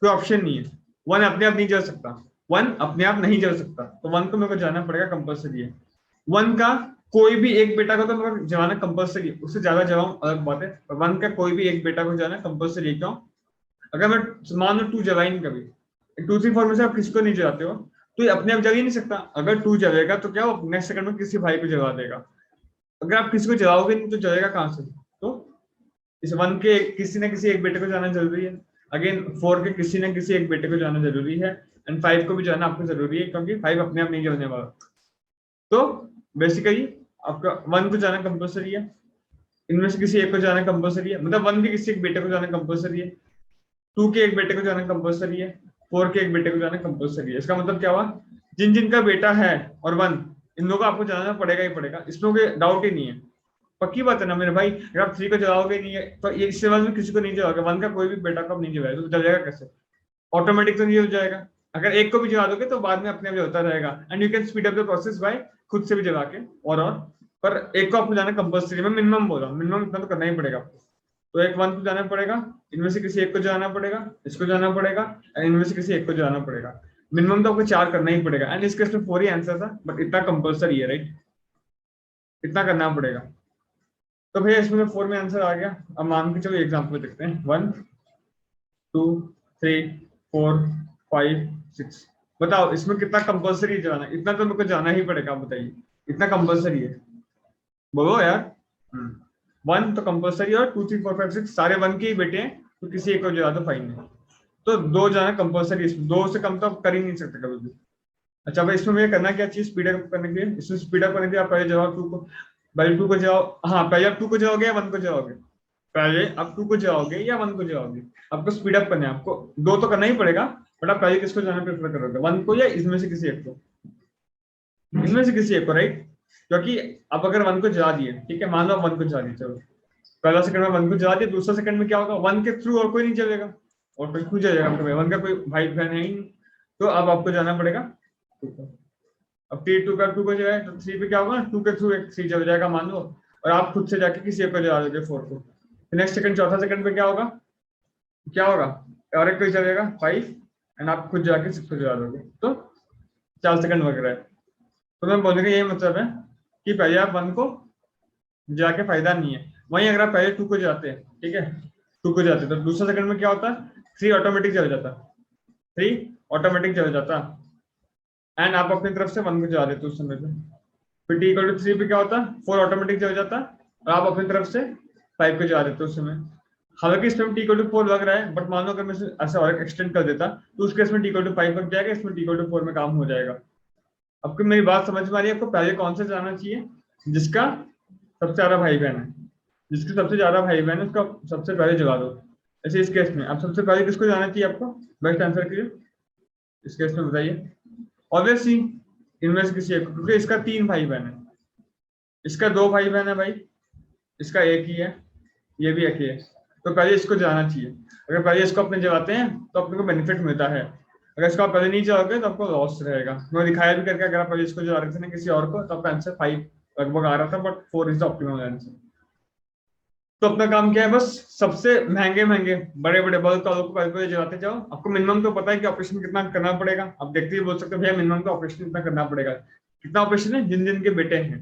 कोई ऑप्शन नहीं है, 1 अपने आप नहीं जल सकता, 1 अपने आप नहीं जल सकता, तो 1 को मेरे को जाना पड़ेगा, कंपल्सरी है। 1 का कोई भी एक बेटा को तो मेरे को जलाना कंपल्सरी है, उससे ज्यादा जलाऊं अलग बात है, पर 1 का कोई भी एक बेटा को जाना कंपल्सरी है। क्यों, अगर मैं मान लो 2 जला ही नहीं कभी, 2 3 4 में से आप किसी को नहीं जलाते हो, तो ये अपने आप जल ही नहीं सकता। अगर 2 जलेगा तो क्या वो नेक्स्ट सेकंड में किसी भाई को जला देगा, अगर आप किसी को जलाओगे नहीं तो जलेगा कहां से। तो इस 1 के किसी न किसी एक बेटे को जाना जरूरी है, अगेन 4 के किसी न किसी एक बेटे को जाना जरूरी है, एंड 5 को भी जाना आपको जरूरी है क्योंकि 5 अपने आप नहीं जलने वाला। तो बेसिकली आपका 1 को जाना कंपल्सरी है, इनमें से किसी एक को जाना कंपल्सरी है, मतलब 1 के किसी एक बेटे को जाना कंपल्सरी है, 2 के एक बेटे को जाना कंपल्सरी है, 4 के एक बेटे को जाना कंपल्सरी है। इसका मतलब क्या हुआ, जिन जिनका बेटा है और 1, इन लोगों को आपको जाना पड़ेगा ही पड़ेगा, इसमें कोई डाउट ही नहीं है, पक्की बात है ना मेरे भाई। अगर आप 3 को जलाओगे नहीं है तो ये इससे बाद में किसी को नहीं जलाओगे, 1 का कोई भी बेटा को आप नहीं जलाएगा तो जलेगा कैसे, ऑटोमेटिक तो नहीं हो जाएगा। अगर एक को भी जला दोगे तो बाद में अपने आप जलता रहेगा, and you can speed up the process by खुद से भी जला के, और पर एक को आपको जाना कंपल्सरी, मैं मिनिमम बोल रहा हूँ, मिनिमम इतना तो करना ही पड़ेगा आपको। तो एक 1 को जाना पड़ेगा, इनमें से किसी एक को जाना पड़ेगा, इसको जाना पड़ेगा, एंड इनमें से किसी एक को जाना पड़ेगा, मिनिमम तो आपको 4 करना ही पड़ेगा, एंड इस केस में 4 ही आंसर था, बट इतना कंपल्सरी है, राइट, इतना करना पड़ेगा। तो भैया इसमें 4 में आंसर आ गया। अब मान के चलो एग्जाम्पल देखते हैं, 1 2 3 4 5 6, बताओ इसमें कितना कंपल्सरी जाना, इतना तो मेरे को जाना ही पड़ेगा, बताइए इतना कंपल्सरी है, बोलो यार। 1 तो कंपल्सरी, और 2 3 4 5 6 सारे 1 के ही बेटे हैं, तो किसी एक को जला दो फाइन है, तो 2 जाना कंपल्सरी, इसमें 2 से कम तो आप कर ही नहीं सकते कभी भी। अच्छा भाई इसमें मुझे करना क्या चीज, स्पीड अप करने के लिए, इसमें स्पीड अप करने के लिए आप पहले जवाब 2 को, पहले 2 को जाओ, हाँ पहले आप 2 को जाओगे या 1 को जाओगे, पहले आप 2 को जाओगे या 1 को जाओगे, आपको स्पीड अप करना है, आपको 2 तो करना ही पड़ेगा, बट आप पहले किसको जाना प्रेफर करोगे, 1 को या इसमें से किसी एक को, इनमें से किसी एक को, राइट। क्योंकि अब अगर 1 को जला दिए, ठीक है, मान लो 1 को जला दिए, चलो पहला सेकंड में 1 को जला दिया, दूसरा सेकंड में क्या होगा, 1 के थ्रू और कोई नहीं चलेगा, और कोई क्यों जाएगा, 1 का कोई भाई बहन है ही नहीं, तो अब आपको जाना पड़ेगा 2 को। अब T2 का 2 को जाए तो 3 पे क्या होगा, 2 के थ्रू एक 3 जल जाएगा मान लो, और आप खुद से जाके किसी एक को जला दोगे 4 को, नेक्स्ट सेकंड, चौथा सेकंड पे क्या होगा, और एक कोई चलेगा 5 एंड आप खुद जाके 6 को जला दोगे तो 4 सेकंड वगैरह है। तो मैं बोलने का यही मतलब है कि पहले आप 1 को जाके फायदा नहीं है, वहीं अगर आप पहले 2 को जाते हैं, ठीक है, 2 को जाते तो दूसरा सेकंड में क्या होता है, 3 ऑटोमेटिक चल जाता, 3 ऑटोमेटिक चल जाता एंड आप अपनी तरफ से 1 को जला देते उस समय पे। फिर t इक्वल टू 3 पे क्या होता, 4 ऑटोमेटिक चल जाता और आप अपनी तरफ से 5 को जला देते उस समय। हालांकि इसमें t इक्वल टू 4 लग रहा है, बट मान लो अगर मैं ऐसा और एक्सटेंड कर देता तो उस केस में t इक्वल टू 5 लग जाएगा, इसमें t इक्वल टू 4 में काम हो जाएगा। आपको मेरी बात समझ में आ रही है? आपको पहले कौन सा जाना चाहिए, जिसका सबसे ज्यादा भाई बहन है, जिसके सबसे ज्यादा भाई बहन है उसका सबसे पहले जला दो। ऐसे इस केस में आप सबसे पहले किसको जाना चाहिए, आपको बेस्ट आंसर कीजिए इस केस में, बताइए। ऑब्वियसली इनमें से किसी एक, क्योंकि इसका 3 भाई बहन है, इसका 2 भाई बहन है भाई, इसका एक ही है, ये भी एक ही है, तो पहले इसको जाना चाहिए। अगर पहले इसको अपने जलाते हैं तो अपने को बेनिफिट मिलता है, अगर इसको आप पहले नहीं जलाओगे तो आपको लॉस रहेगा। मैं दिखाया भी करके, अगर आप पहले इसको जला रहे थे ना किसी और को तो आपका आंसर 5 लगभग आ रहा था, but 4 is the optimum answer. तो अपना काम क्या है, बस सबसे महंगे बड़े बल्क वालों को पहले जलाते जाओ। आपको मिनिमम तो पता है कि ऑपरेशन कितना करना पड़ेगा, आप देखते ही बोल सकते हो भैया मिनिमम तो ऑपरेशन कितना करना पड़ेगा। कितना ऑपरेशन है, जिन जिन के बेटे हैं,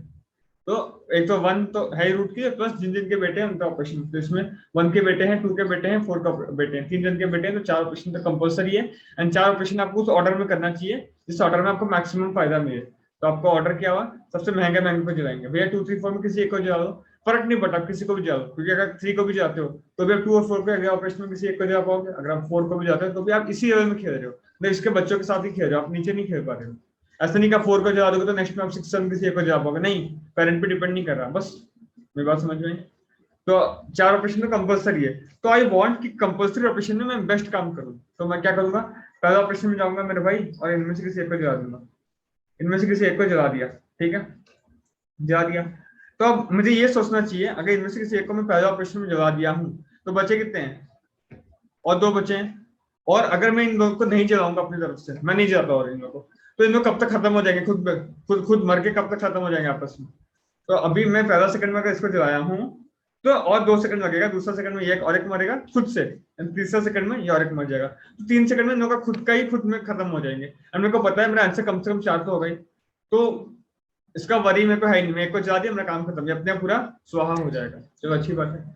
तो एक तो 1 तो है रूट की, प्लस जिन जिन के बेटे हैं उनका ऑपरेशन, तो इसमें 1 के बेटे हैं, 2 के बेटे हैं, 4 का बेटे हैं, 3 जन के बेटे हैं, तो 4 ऑपरेशन तो कंपलसरी है एंड 4 ऑपरेशन आपको उस ऑर्डर में करना चाहिए जिस ऑर्डर में आपको मैक्सिमम फायदा मिले। तो आपको ऑर्डर क्या हुआ, सबसे महंगे को जलाएंगे भैया, 2 3 4 में किसी एक को जला दो, फर्क नहीं पड़ता, किसी को भी जलाओ, क्योंकि अगर 3 को भी जाते हो तो भी आप 2 और 4 को अगले ऑपरेशन में किसी एक को जला पाओगे, अगर आप 4 को भी जाते हो तो भी आप इसी लेवल में खेल रहे हो, नहीं इसके बच्चों के साथ ही खेल रहे हो, आप नीचे नहीं खेल पा रहे हो। ऐसा नहीं कि 4 को जला दोगे तो नेक्स्ट में आप 6 7 किसी एक को जला पाओगे, नहीं, पेरेंट पे डिपेंड नहीं कर रहा। बस मेरी बात समझ में आई? तो 4 ऑपरेशन तो कंपलसरी है, तो आई वांट कि कंपलसरी ऑपरेशन में मैं बेस्ट काम करूं, तो मैं क्या करूंगा, पहला ऑपरेशन में जाऊंगा मेरे भाई और इनमें से किसी एक को जला दूंगा, इनमें से किसी एक को जला दिया, ठीक है, जला दिया। तो अब मुझे ये सोचना चाहिए, अगर इनमें से किसी एक को मैं पहला ऑपरेशन में जला दिया हूं तो बचे कितने हैं, और 2 बचे हैं, और अगर मैं इन लोगों को नहीं जलाऊंगा अपनी तरफ से, मैं नहीं जलाता और इन लोगों को, तो इन लोग कब तक खत्म हो जाएंगे, खुद मर के कब तक खत्म हो जाएंगे आपस में। तो अभी मैं पहला सेकंड में अगर इसको जलाया हूँ तो और 2 सेकंड लगेगा, दूसरा सेकंड में ये और एक मरेगा खुद से, तीसरा सेकंड में ये और एक मर जाएगा, तो 3 सेकंड में इन लोगों का खुद में खत्म हो जाएंगे। और मेरे को पता है मेरा आंसर कम से कम 4 तो हो गई, तो इसका वरी मेरे को है नहीं, मेरे को जला दिया, मेरा काम खत्म, अपने पूरा स्वाहा हो जाएगा। चलो अच्छी बात है।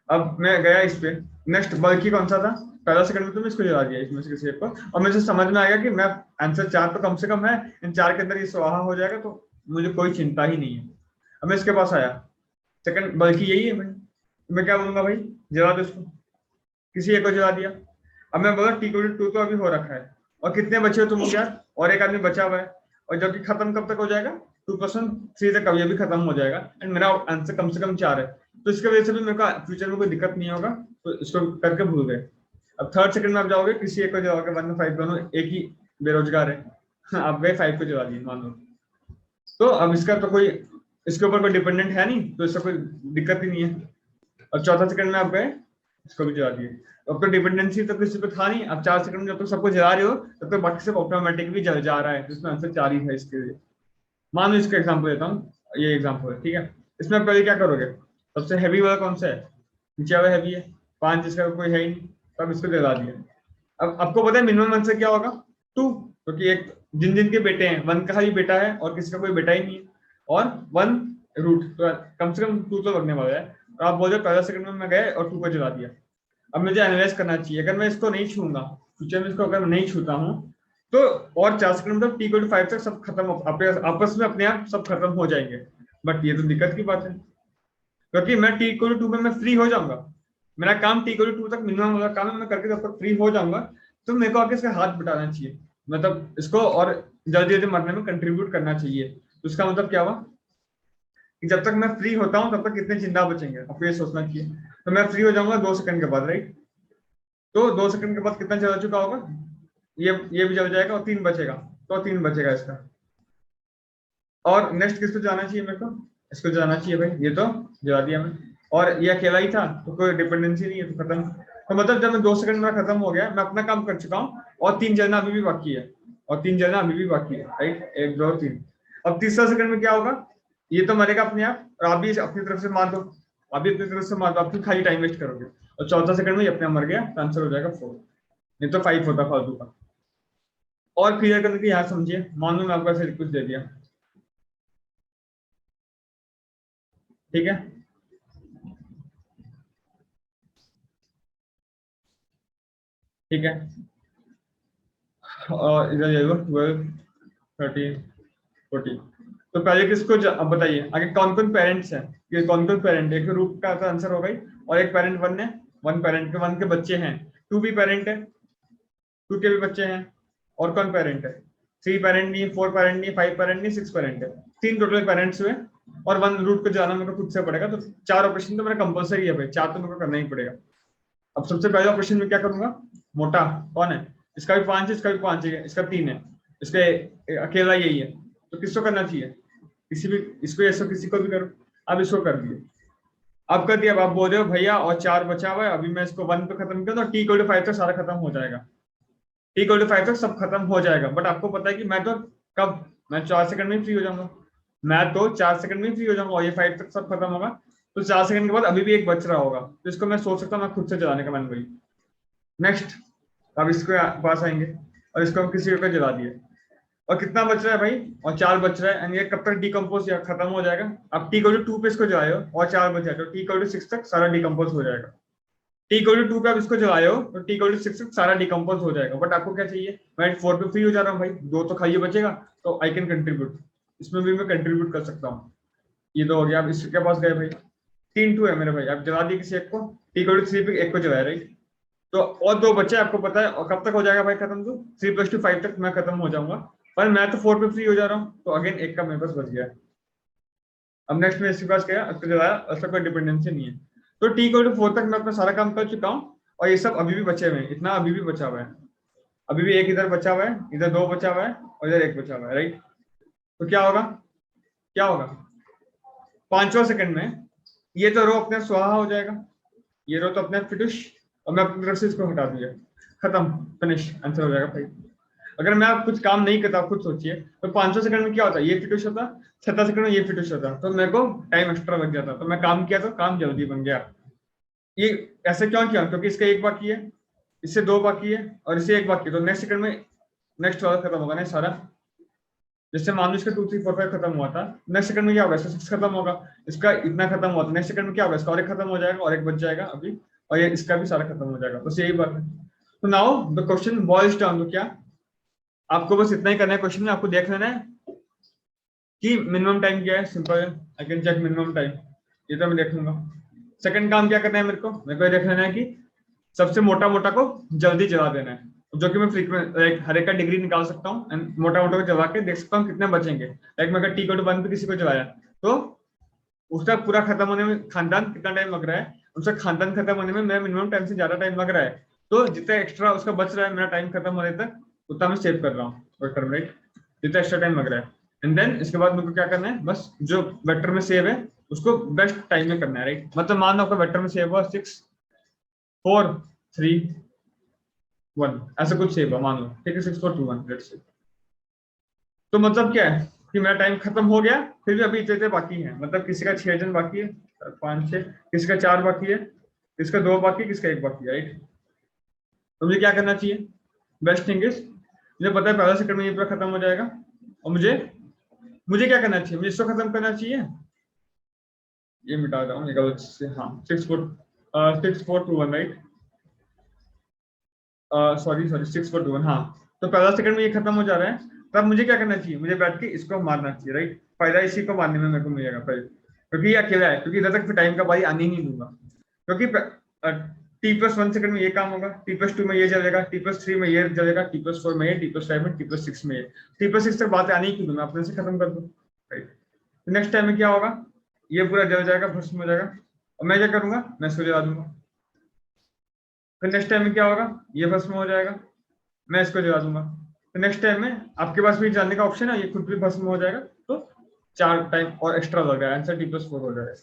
अब मैं गया इस पे, नेक्स्ट बल्कि कौन सा था, पहला सेकंड में तो मैं इसको जला दिया इसमें से किसी एक को, और मुझे समझ में आएगा कि मैं आंसर 4 तो कम से कम है, इन 4 के अंदर ये स्वाहा हो जाएगा, तो मुझे कोई चिंता ही नहीं है। अब मैं इसके पास आया, सेकंड बल्कि यही है भाई, मैं क्या बोलूंगा भाई, जला दो इसको, किसी एक को जला दिया। अब मैं बोला t इक्वल टू 2 तो अभी हो रखा है, और कितने बचे हो तुम यार, और एक आदमी बचा हुआ है, और जबकि खत्म कब तक हो जाएगा, 2% 3 तक ये भी खत्म हो जाएगा, एंड मेरा आंसर कम से कम 4 है, तो इसकी वजह से भी मेरे को फ्यूचर में कोई दिक्कत नहीं होगा, तो इसको करके भूल गए। अब थर्ड सेकंड में आप जाओगे, किसी एक को जलाओगे, 1 में 5 दोनों एक ही बेरोजगार है, आप गए 5 को जला दिए मान लो, तो अब इसका तो कोई, इसके ऊपर कोई डिपेंडेंट है नहीं, तो इसका कोई दिक्कत ही नहीं है। अब चौथा सेकंड में आप गए, इसको भी जला दिए, अब तो डिपेंडेंसी तो किसी पे था नहीं। अब 4 सेकंड में जब तक सबको जला रहे हो तब तक बाकी सब ऑटोमेटिक भी जल जा रहा है, जिसमें आंसर 4 ही है इसके लिए। मान लो इसका एग्जांपल देता हूँ, ये एग्जांपल है, ठीक है। इसमें आप पहले क्या करोगे, सबसे हैवी वाला कौन सा है, नीचे वाला हैवी है, 5 जिसका कोई है ही नहीं, तो अब इसको जला दिया। अब आपको पता है मिनिमम आंसर क्या होगा, 2, क्योंकि एक जिन जिन के बेटे हैं, 1 का ही बेटा है और किसी का कोई बेटा ही नहीं है, और 1 रूट, तो कम से कम 2 तो लगने वाला है। तो आप बोल रहे पहला सेकंड में मैं गए और 2 को जला दिया। अब मुझे एनालाइज करना चाहिए, अगर मैं इसको नहीं छूंगा फ्यूचर में, इसको अगर मैं नहीं छूता हूँ तो और 4 सेकंड मतलब t = 5 तक सब खत्म, आपस में अपने आप सब खत्म हो जाएंगे। बट ये तो दिक्कत की बात है, क्योंकि मैं t = 2 में मैं फ्री हो जाऊंगा, मेरा काम t = 2 तक मिनिमम वाला काम है, मैं करके जब तक फ्री हो जाऊंगा तो मेरे को आगे इसका हाथ बटाना चाहिए, मतलब इसको और जल्दी जल्दी मरने में कंट्रीब्यूट करना चाहिए। तो इसका मतलब क्या हुआ कि जब तक मैं फ्री होता हूँ तब तक कितने जिंदा बचेंगे, आपको ये सोचना चाहिए। तो मैं फ्री हो जाऊंगा 2 सेकंड के बाद, राइट, तो 2 सेकंड के बाद कितना चला चुका होगा, ये भी जल जाएगा और 3 बचेगा, तो 3 बचेगा इसका। और नेक्स्ट किसको जाना चाहिए, मेरे को इसको जाना चाहिए भाई, ये तो जला दिया मैं, और ये अकेला ही था तो कोई डिपेंडेंसी नहीं है, तो खत्म। तो मतलब जब मैं 2 सेकंड में खत्म हो गया, मैं अपना काम कर चुका हूँ, और 3 जलना अभी भी बाकी है, और 3 जलना अभी भी बाकी है, राइट, 1 2 3। अब तीसरा सेकंड में क्या होगा, ये तो मरेगा अपने आप, और आप भी अपनी तरफ से मार दो, आप भी अपनी तरफ से मार दो, आप खाली टाइम वेस्ट करोगे। और चौथा सेकंड में ये अपने आप मर गया, तो आंसर हो जाएगा 4, नहीं तो 5 होता फालतू का। और क्लियर करने की यहाँ समझिए, मान लो मैं आपको ऐसे कुछ दे दिया, ठीक है, ठीक है, और इधर जाइए 12 13 14। तो पहले किसको अब बताइए आगे कौन कौन पेरेंट्स हैं, ये कौन कौन पेरेंट है, एक रूट का आंसर हो गई, और एक पेरेंट 1 है, 1 पेरेंट के 1 के बच्चे हैं, 2 भी पेरेंट है, 2 के भी बच्चे हैं, और कौन पेरेंट है, 3 पेरेंट नहीं, 4 पेरेंट नहीं, 5 पेरेंट नहीं, 6 पेरेंट है, 3 टोटल पेरेंट्स हुए, और 1 रूट को जाना मेरे को खुद से पड़ेगा, तो 4 ऑपरेशन तो मेरा कंपलसरी है भाई, 4 तो मेरे को करना ही पड़ेगा। अब सबसे पहले ऑपरेशन में क्या करूंगा, मोटा कौन है, इसका भी 5 है, इसका भी 5 है, इसका 3 है, इसका अकेला यही है, तो किसको करना चाहिए, किसी भी, इसको ऐसा किसी को भी करो। अब इसको कर दिए, अब कर दिया, अब आप बोल रहे हो भैया और 4 बचा हुआ है, अभी मैं इसको 1 पे खत्म कर दूं, t = 5 तक सारा खत्म हो जाएगा, t = 5 तक सब खत्म हो जाएगा। बट आपको पता है कि मैं तो कब, मैं 4 सेकंड में फ्री हो जाऊंगा, मैं तो 4 सेकंड में फ्री हो जाऊंगा, और ये 5 तक सब खत्म होगा, तो 4 सेकंड के बाद अभी भी एक बच रहा होगा, तो इसको मैं सोच सकता हूँ मैं खुद से जलाने का मन वही। नेक्स्ट, अब इसको पास आएंगे, और इसको हम किसी को जला दिए, और कितना बच रहा है भाई, और 4 बच रहा है, एंड ये कब तक डिकम्पोज या खत्म हो जाएगा, अब t = 2 पे इसको जलाए हो और 4 बचा है, तो t = 6 तक सारा डिकम्पोज हो जाएगा, t = 2 पे आप इसको जलाए हो तो t = 6 तक सारा डिकम्पोज हो जाएगा। बट आपको क्या चाहिए, मैं 4 पे फ्री हो जा रहा हूँ भाई, 2 तो खाली बचेगा, तो आई कैन कंट्रीब्यूट, इसमें भी मैं कंट्रीब्यूट कर सकता हूँ, ये 2 हो गया। अब इसके पास गए भाई, 3 2 है मेरे भाई, आप जला दिए किसी एक को, t = 3 पे एक को जलाया, राइट, तो और 2 बच्चे आपको पता है, और कब तक हो जाएगा भाई खत्म, तो 3 + 2 5 तक मैं खत्म हो जाऊंगा, पर मैं तो 4 पे फ्री हो जा रहा हूँ, तो अगेन एक का मेरे पास बच गया। अब नेक्स्ट में इसके पास गया, अब तो जलाया, उसका कोई डिपेंडेंसी नहीं है, तो t = 4 तक मैं अपना सारा काम कर चुका हूँ, और ये सब अभी भी बचे हुए हैं, इतना अभी भी बचा हुआ है, अभी भी एक इधर बचा हुआ है, इधर 2 बचा हुआ है, और इधर 1 बचा हुआ है, राइट, तो क्या होगा, क्या होगा, 5वां सेकंड में ये तो रो अपने स्वाहा हो जाएगा, ये रो तो अपने फिनिश, और मैं अपनी तरफ से इसको हटा दिया, खत्म, फिनिश, आंसर हो जाएगा भाई। अगर मैं आप कुछ काम नहीं करता, खुद सोचिए, तो 500 सेकंड में क्या होता, ये फिनिश होता, 7 सेकंड में ये फिनिश होता, तो मेरे को टाइम एक्स्ट्रा लग जाता, तो मैं काम किया तो काम जल्दी बन गया। ये ऐसे क्यों किया, क्योंकि इसका 1 बाकी है, इससे 2 बाकी है, और इससे 1 बाकी है, तो नेक्स्ट सेकंड में नेक्स्ट वाला खत्म होगा ना सारा, जैसे मान लो इसका 2 3 4 5 खत्म हुआ था, नेक्स्ट सेकंड में क्या होगा, इसका 6 खत्म होगा, इसका इतना खत्म हुआ था, नेक्स्ट सेकंड में क्या होगा, इसका और 1 खत्म हो जाएगा, और 1 बच जाएगा अभी, और ये इसका भी सारा खत्म हो जाएगा, बस यही बात है। तो now the question boils down to क्या, आपको बस इतना ही करना है, क्वेश्चन में आपको देख लेना है कि मिनिमम टाइम क्या है, सिंपल है, I can check minimum time, ये तो मैं देख लूंगा। सेकंड काम क्या करना है, मेरे को देख लेना है कि सबसे मोटा मोटा को जल्दी जला देना है, जो कि मैं फ्रीक्वेंट हर एक का डिग्री निकाल सकता हूँ, एंड मोटा मोटा को जला के देख सकता हूँ कितने बचेंगे। लाइक मैं अगर t = 1 पे किसी को जलाया, तो उसका पूरा खत्म होने में खानदान कितना टाइम लग रहा है, उसका खानदान खत्म होने में मेरा मिनिमम टाइम से ज्यादा टाइम लग रहा है, तो जितना एक्स्ट्रा उसका बच रहा है मेरा टाइम खत्म होने तक, उतना मैं सेव कर रहा हूँ वेक्टर, राइट, जितना एक्स्ट्रा टाइम लग रहा है। एंड देन इसके बाद मेरे को क्या करना है, बस जो वेक्टर में सेव है उसको बेस्ट टाइम में करना है, राइट, मतलब मान लो आपका वेक्टर में सेव हुआ 6 4 3 1, ऐसा कुछ सेव हुआ मान लो, ठीक है, 6 4 2 1, लेट्स से, तो मतलब क्या है कि मेरा टाइम खत्म हो गया, फिर भी अभी इतने बाकी हैं, मतलब किसी का 6 जन बाकी है, 5 6, किसी का 4 बाकी है, किसका 2 बाकी है, किसका 1 बाकी है, राइट, तो मुझे क्या करना चाहिए, बेस्ट थिंग इज, मुझे पता है पहला सेकंड में ये पूरा खत्म हो जाएगा, और मुझे क्या करना चाहिए, मुझे इसको खत्म करना चाहिए, ये मिटा रहा हूँ गलत से, हाँ 6 4 2 1, राइट, सॉरी 6 4 2 1, हाँ, तो पहला सेकंड में ये खत्म हो जा रहा है, तब मुझे क्या करना चाहिए, मुझे बैठ के इसको मारना चाहिए, राइट, फायदा इसी को मारने में मेरे को मिलेगा फिर, क्योंकि ये अकेला है, क्योंकि इधर तक टाइम का बारी आने ही नहीं दूंगा, क्योंकि t + 1 सेकंड में ये काम होगा, t + 2 में ये जलेगा, t + 3 में ये जलेगा, t + 4 में ये, t + 5 में, t + 6 में ये, t + 6 तक बात आने ही क्यों दूं, मैं अपने से खत्म कर दूं, राइट, तो नेक्स्ट टाइम में क्या होगा, ये पूरा जल जाएगा, भस्म हो जाएगा, और मैं क्या करूंगा, मैं इसको जला दूंगा, फिर नेक्स्ट टाइम में क्या होगा, ये भस्म हो जाएगा, मैं इसको जला दूंगा, तो नेक्स्ट टाइम में आपके पास भी जानने का ऑप्शन है, ये खुद भी भस्म हो जाएगा, तो 4 टाइम और एक्स्ट्रा लग रहा है, आंसर t + 4 हो जाएगा।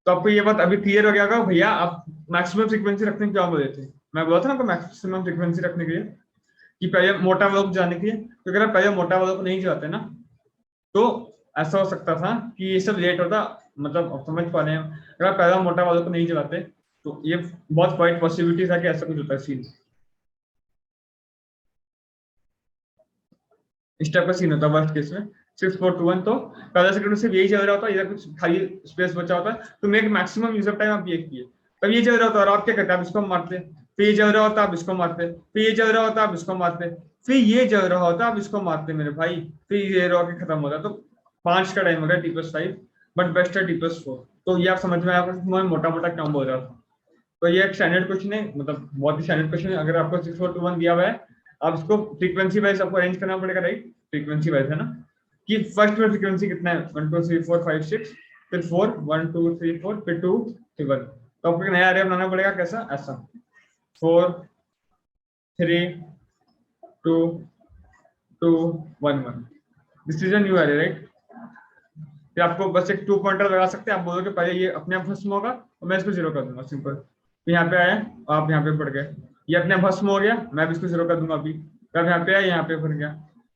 तो आपको ये बात अभी क्लियर हो गया होगा, भैया आप मैक्सिमम फ्रीक्वेंसी रखने को क्या बोले थे, मैं बोला था ना आपको मैक्सिमम फ्रीक्वेंसी रखने के लिए, कि पहले मोटा वालों को जाने के लिए, तो अगर आप पहले मोटा वालों को नहीं जाते ना, तो ऐसा हो सकता था कि ये सब लेट होता, मतलब आप समझ पा रहे हैं, अगर आप पहला मोटा वालों को नहीं चलाते तो ये बहुत क्वाइट पॉसिबिलिटी था कि ऐसा कुछ होता है सीन, इस टाइप का सीन होता है वर्स्ट केस में। 6421 तो पहला सेकंड में सिर्फ यही चल रहा होता, इधर कुछ खाली स्पेस बचा होता तो मेक मैक्सिमम यूजर टाइम आप ये किए, तब ये चल रहा होता और आप क्या करते हैं, आप इसको मारते, फिर ये चल रहा होता आप इसको मारते, फिर ये चल रहा होता आप इसको मारते, फिर ये चल रहा होता आप इसको मारते मेरे भाई, फिर ये रॉ के खत्म होता। तो 5 का टाइम हो गया T+5, बट बेस्ट है T+4। तो ये आप समझ में आया मोटा मोटा क्यों बोल रहा था। तो ये एक स्टैंडर्ड क्वेश्चन है, मतलब बहुत ही स्टैंडर्ड क्वेश्चन है। अगर आपको 6421 दिया हुआ है, आप इसको फ्रीक्वेंसी वाइज आपको अरेंज करना पड़ेगा, राइट, फ्रीक्वेंसी वाइज है ना, कि फर्स्ट में फ्रीक्वेंसी कितना है 1 2 3 4 5 6, फिर 4 1 2 3 4, फिर 2 फिर 1। तो आपको नया एरे बनाना पड़ेगा, कैसा, ऐसा 4 3 2 2 1 1, this is a new array, right. फिर आपको बस एक 2 पॉइंटर लगा सकते हैं, आप बोलोगे पहले ये अपने आप भस्म होगा और मैं इसको 0 कर दूंगा, सिंपल। तो यहाँ पे आया, आप यहाँ पे पड़ गए, ये अपने भस्म हो गया, मैं भी इसको 0 कर दूंगा अभी, तब यहाँ पे आया, यहाँ पे पड़ गया,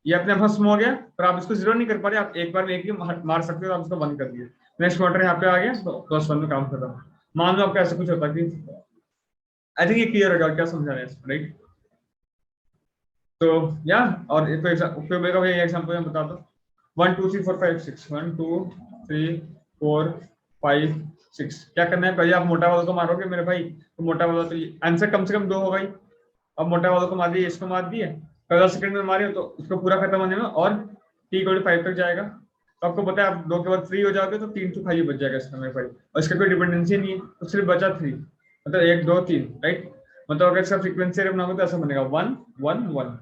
ये अपने भस्म हो गया, पर आप इसको 0 नहीं कर पा रहे, आप एक बार में एक ही मार सकते हो, आप इसको बंद कर दिए, नेक्स्ट क्वार्टर यहाँ पे आ गया, तो +1 में काम खत्म। मान लो आपका ऐसा कुछ होता कि, आई थिंक ये क्लियर होगा क्या समझा रहे हैं, राइट। तो या और एक एग्जाम्पल में बता दो, 1 2 3 4 5 6, 1 2 3 4 5 6, क्या करना है, पहले आप मोटा वालों को मारोगे मेरे भाई, तो मोटा वाला तो आंसर कम से कम 2 होगा ही। अब मोटा वालों को मार दिए, इसको मार दिए, पहला सेकंड में मारे तो इसको पूरा खत्म होने में और T=5 तक जाएगा। तो आपको पता है आप 2 के बाद फ्री हो जाओगे तो 3 तो खाली बच जाएगा इसका मेरे भाई, और इसका कोई डिपेंडेंसी नहीं है, तो सिर्फ बचा 3, मतलब 1 2 3, राइट। मतलब अगर इसका फ्रीक्वेंसी बनाओगे तो ऐसा बनेगा 1 1 1,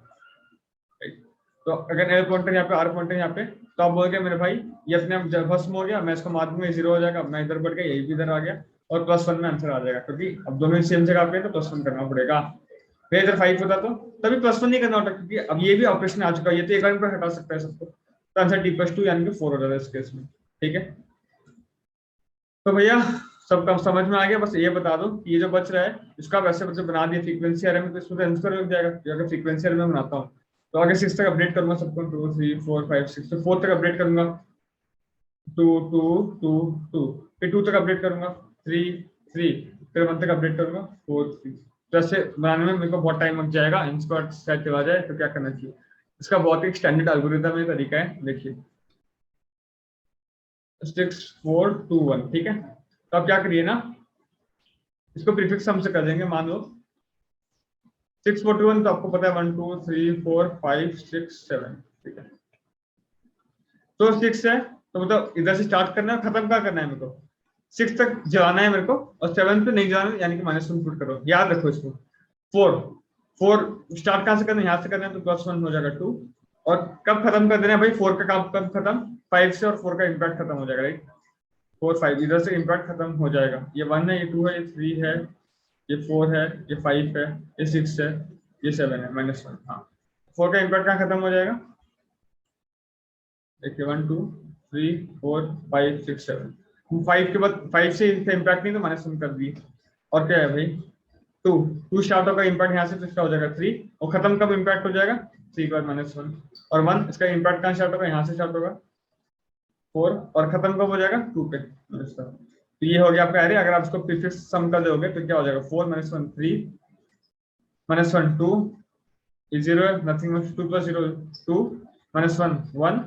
राइट। तो अगर एल पॉइंटर यहाँ पे, आर पॉइंटर यहाँ पे, तो आप बोलोगे मेरे भाई ये अपने आप भस्म हो गया, मैं इसको मार दूंगा, 0 हो जाएगा, मैं इधर बढ़ गया, यही भी इधर आ गया, और +1 में आंसर आ जाएगा, क्योंकि अब दोनों सेम जगह पे तो +1 करना पड़ेगा। फिर इधर 5 होता तो तभी +1 नहीं करना होता, क्योंकि अब ये भी ऑपरेशन आ चुका है, ये तो एक बार पर हटा सकता है सबको, तो आंसर T+2 यानी कि 4 हो जाता है इस केस में, ठीक है। तो भैया सबका समझ में आ गया, बस ये बता दो कि ये जो बच रहा है इसका आप ऐसे मतलब बना दिया फ्रीक्वेंसी एरे में, तो इसमें आंसर लग जाएगा। अगर फ्रीक्वेंसी एरे में बनाता हूँ तो आगे 6 तक अपडेट करूंगा सबको, 2 3 4 5 6, तो 4 तक अपडेट करूंगा, 2 2 2 2, फिर 2 तक अपडेट करूंगा, 3 3, फिर 1 तक अपडेट करूंगा, 4 3। तो ऐसे बनाने में मेरे को बहुत टाइम लग जाएगा, इसको शायद चला जाए, तो क्या करना चाहिए, इसका बहुत ही स्टैंडर्ड एल्गोरिथम है, तरीका है, देखिए 6 4 2 1, ठीक है। तो आप क्या करिए ना, इसको प्रीफिक्स सम से कर देंगे, मान लो 641, तो आपको पता है 1 2 3 4 5 6 7, ठीक है। तो 6 है तो मतलब इधर से स्टार्ट करना है, खत्म क्या करना है मेरे को, 6 तक जाना है मेरे को, और 7 पे नहीं जाना है, यानी कि -1 पुट करो, याद रखो इसको। 4 स्टार्ट कहां से करना है, यहाँ से करना है, तो +1 हो जाएगा 2, और कब खत्म कर देना है भाई, 4 का काम कब खत्म, 5 से, और 4 का इम्पैक्ट खत्म हो जाएगा, राइट। 4 5 इधर से इम्पैक्ट खत्म हो जाएगा, ये 1 है, ये 2 है, ये 3 है, ये 4 है, ये 5 है, ये 6 है, ये 7 है, -1, हाँ। 4 का इम्पैक्ट कहाँ खत्म हो जाएगा, देखिए 1 2 3 4 5 6 7, 5 के बाद 5 से इसका इम्पैक्ट नहीं, तो -1 कर दिए, और क्या है भाई 2 स्टार्ट होगा इम्पैक्ट यहाँ से, तो इसका हो जाएगा 3, और खत्म कब इम्पैक्ट हो जाएगा, 3 के बाद -1, और 1 इसका इम्पैक्ट कहाँ स्टार्ट होगा, यहाँ से स्टार्ट होगा 4, और खत्म कब हो जाएगा 2 पे। तो ये हो गया आपका एरे। अगर आप इसको प्रीफिक्स सम कर दोगे तो क्या हो जाएगा, 4 -1 3, -1 2, ये 0 है, नथिंग मच, 2 + 0 2, -1 1,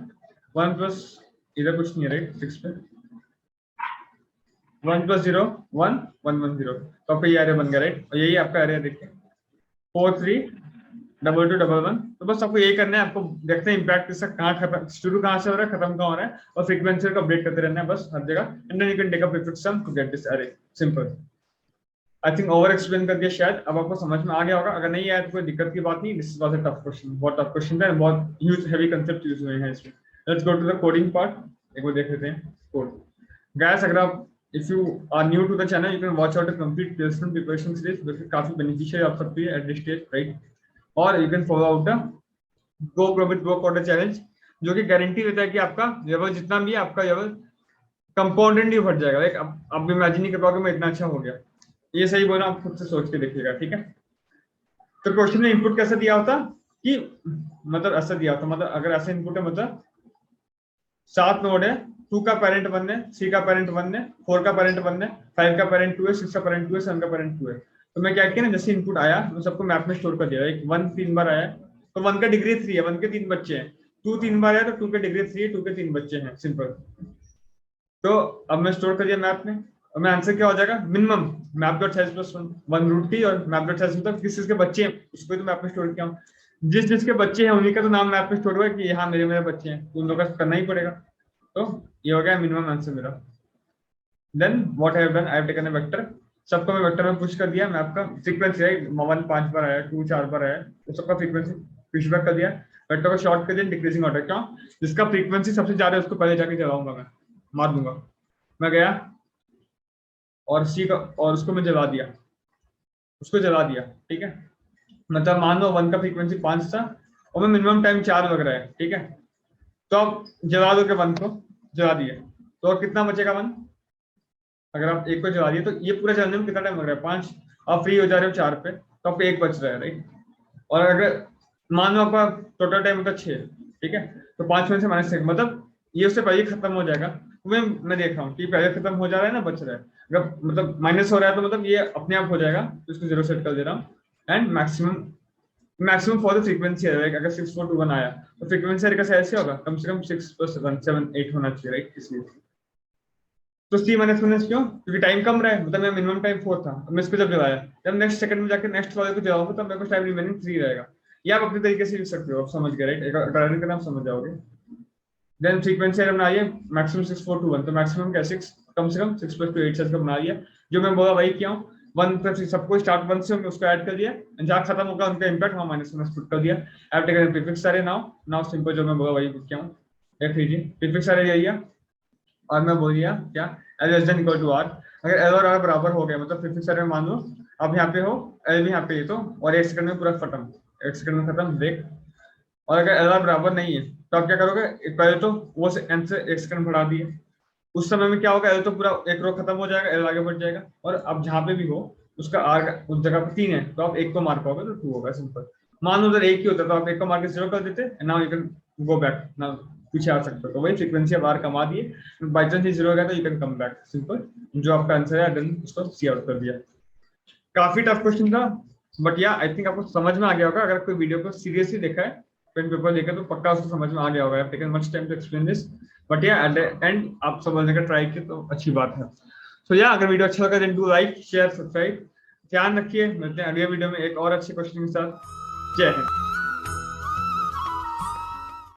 1 प्लस इधर कुछ नहीं है, राइट, 6 पे 1 + 0 1 1 1 0, तो आपका ये एरे बन गया, राइट। और यही आपका एरे है, देखिए 4 3 2 2 1 1। तो बस आपको यही करना है, आपको देखते हैं इम्पैक्ट इसका कहाँ खत्म, शुरू कहाँ से हो रहा है, खत्म कहाँ हो रहा है, और फ्रीक्वेंसी को अपडेट करते रहना है बस हर जगह, and then you can take a prefix sum to get this array, simple. I think over explain कर दिया, शायद अब आपको समझ में आ गया होगा, अगर नहीं आया तो कोई दिक्कत की बात नहीं, this was a tough question, बहुत टफ क्वेश्चन है, बहुत ह्यूज हेवी कांसेप्ट यूज हुए हैं इसमें। Let's go to the coding part, एक बार देख लेते हैं कोड। गाइस अगर आप if you are new to the channel, you can watch out a complete placement preparation series, जो कि काफी बेनिफिशियल आप सकती है एट दिस स्टेज, राइट। और you can follow out the go grow with go coder challenge, जो कि गारंटी देता है कि आपका लेवल जितना भी है, आपका लेवल कंपाउंडेडली बढ़ जाएगा, लाइक आप इमेजिन नहीं कर पाओगे मैं इतना अच्छा हो गया, ये सही बोला, आप खुद से सोच के देखिएगा, ठीक है। तो क्वेश्चन में इनपुट कैसे दिया होता कि मतलब ऐसा दिया होता, मतलब अगर ऐसा इनपुट है, मतलब 7 नोड है, 2 का पेरेंट 1 है, 3 का पेरेंट 1 है, 4 का पेरेंट 1 है, 5 का पेरेंट 2 है, 6 का पेरेंट 2 है, 7 का पेरेंट 2 है। तो मैं क्या किया ना, जैसे इनपुट आया मैं सबको मैप में स्टोर कर दिया। एक 1 3 बार आया तो 1 का डिग्री 3 है, 1 के 3 बच्चे हैं। 2 3 बार आया तो 2 के डिग्री 3 है, 2 के 3 बच्चे हैं, सिंपल। तो अब मैं स्टोर कर दिया मैप में, और मैं आंसर क्या हो जाएगा, minimum map dot size plus 1 root T, और मैप डॉट साइज मतलब किस किसके बच्चे हैं उसको तो मैप में स्टोर किया हूँ। जिस जिसके बच्चे हैं उन्हीं का तो नाम मैप में स्टोर हुआ कि हाँ मेरे मेरे बच्चे हैं, तो उन लोगों का करना ही पड़ेगा। तो ये हो गया मिनिमम आंसर मेरा। Then what I have done, I have taken a vector, सबको मैं वेक्टर में पुश कर दिया। मैप का फ्रीक्वेंसी है 1 5 बार आया, 2 4 बार आया, तो सबका फ्रीक्वेंसी पुश बैक कर दिया। वेक्टर को शॉर्ट कर दिया डिक्रीजिंग ऑर्डर। क्यों? जिसका फ्रीक्वेंसी सबसे ज्यादा है उसको पहले जाके जलाऊंगा, मैं मार दूंगा। मैं गया और सी का, और उसको मैं जला दिया, उसको जला दिया, ठीक है। मतलब मान लो 1 का फ्रीक्वेंसी 5 था और मैं मिनिमम टाइम 4 लग रहा है, ठीक है। तो अब जला दो के 1 को जला दिए, तो और कितना बचेगा 1? अगर आप 1 को जला दिए तो ये पूरा जलाने में कितना टाइम लग रहा है? 5। आप फ्री हो जा रहे हो 4 पे, तो आपको 1 बच रहा है, राइट। और अगर मान लो आपका टोटल टाइम होता 6, ठीक है, तो 5 में से -6 मतलब ये उससे पहले खत्म हो जाएगा। मैं देख रहा हूँ कि पहले खत्म हो जा रहा है ना, बच रहा है। अगर मतलब माइनस हो रहा है तो मतलब ये अपने आप हो जाएगा, तो इसको 0 सेट कर दे रहा हूँ। And maximum for the frequency है, अगर 6421 आया तो फ्रीक्वेंसी का ऐसे होगा, कम से कम 6 + 1 7 8 होना चाहिए, राइट। इसलिए तो C -1 क्यों? क्योंकि टाइम कम रहा है, मतलब मैं मिनिमम टाइम 4 था, मैं इसको जब जलाया, जब नेक्स्ट सेकंड में जाके नेक्स्ट वाले को जलाऊंगा तब मेरे को टाइम रिमेनिंग 3 रहेगा। या आप अपने तरीके से लिख सकते हो, आप समझ गए, राइट। एक टर्न का नाम समझ जाओगे। देन फ्रीक्वेंसी अगर बनाइए मैक्सिमम 6421, तो मैक्सिमम क्या 6, कम से कम 6 + 2 8 का बना लिया। जो मैं बोला वही किया हूँ, 1 + सबको स्टार्ट 1 से उसको ऐड कर दिया, जहाँ खत्म होगा उनका इम्पैक्ट वहाँ -1 पुट कर दिया। ऐप टेकन प्रीफिक्स सारे नाउ सिंपल, जो मैं बोला वही किया हूँ। देख लीजिए प्रीफिक्स सारे ले लिया, और मैं बोल दिया क्या, L < R। अगर L और R बराबर हो गए, मतलब प्रीफिक्स सारे में मान लो अब यहाँ पे हो, L भी यहाँ पे, तो और 1 सेकंड में पूरा खत्म, 1 सेकंड में खत्म, देख। और अगर L R बराबर नहीं है तो आप क्या करोगे, पहले तो वो से n से 1 सेकंड बढ़ा दिए, उस समय में क्या होगा, L तो पूरा एक रो खत्म हो जाएगा, L आगे बढ़ जाएगा। और अब जहाँ पे भी हो उसका R उस जगह पर 3 है, तो आप 1 को मार पाओगे तो 2 होगा, सिंपल। मान लो उधर 1 ही होता तो आप 1 को मार के 0 कर देते, now you can go back, now पीछे आ सकते हो। तो वही फ्रीक्वेंसी अब R कमा दिए, बाई चांस ये 0 हो गया तो you can come back, simple. जो आपका आंसर है देन उसको सी आउट कर दिया। काफी टफ क्वेश्चन था, बट या आई थिंक आपको समझ में आ गया होगा। अगर कोई वीडियो को सीरियसली देखा है, पेन पेपर देखा, तो पक्का उसको समझ में आ गया होगा। I have taken much time to explain this, but yeah at the end आप समझने का ट्राई किए तो अच्छी बात है। सो या अगर वीडियो अच्छा लगा then do like share subscribe. ध्यान रखिए, मिलते हैं अगले वीडियो में एक और अच्छे क्वेश्चन के साथ। जय हिंद।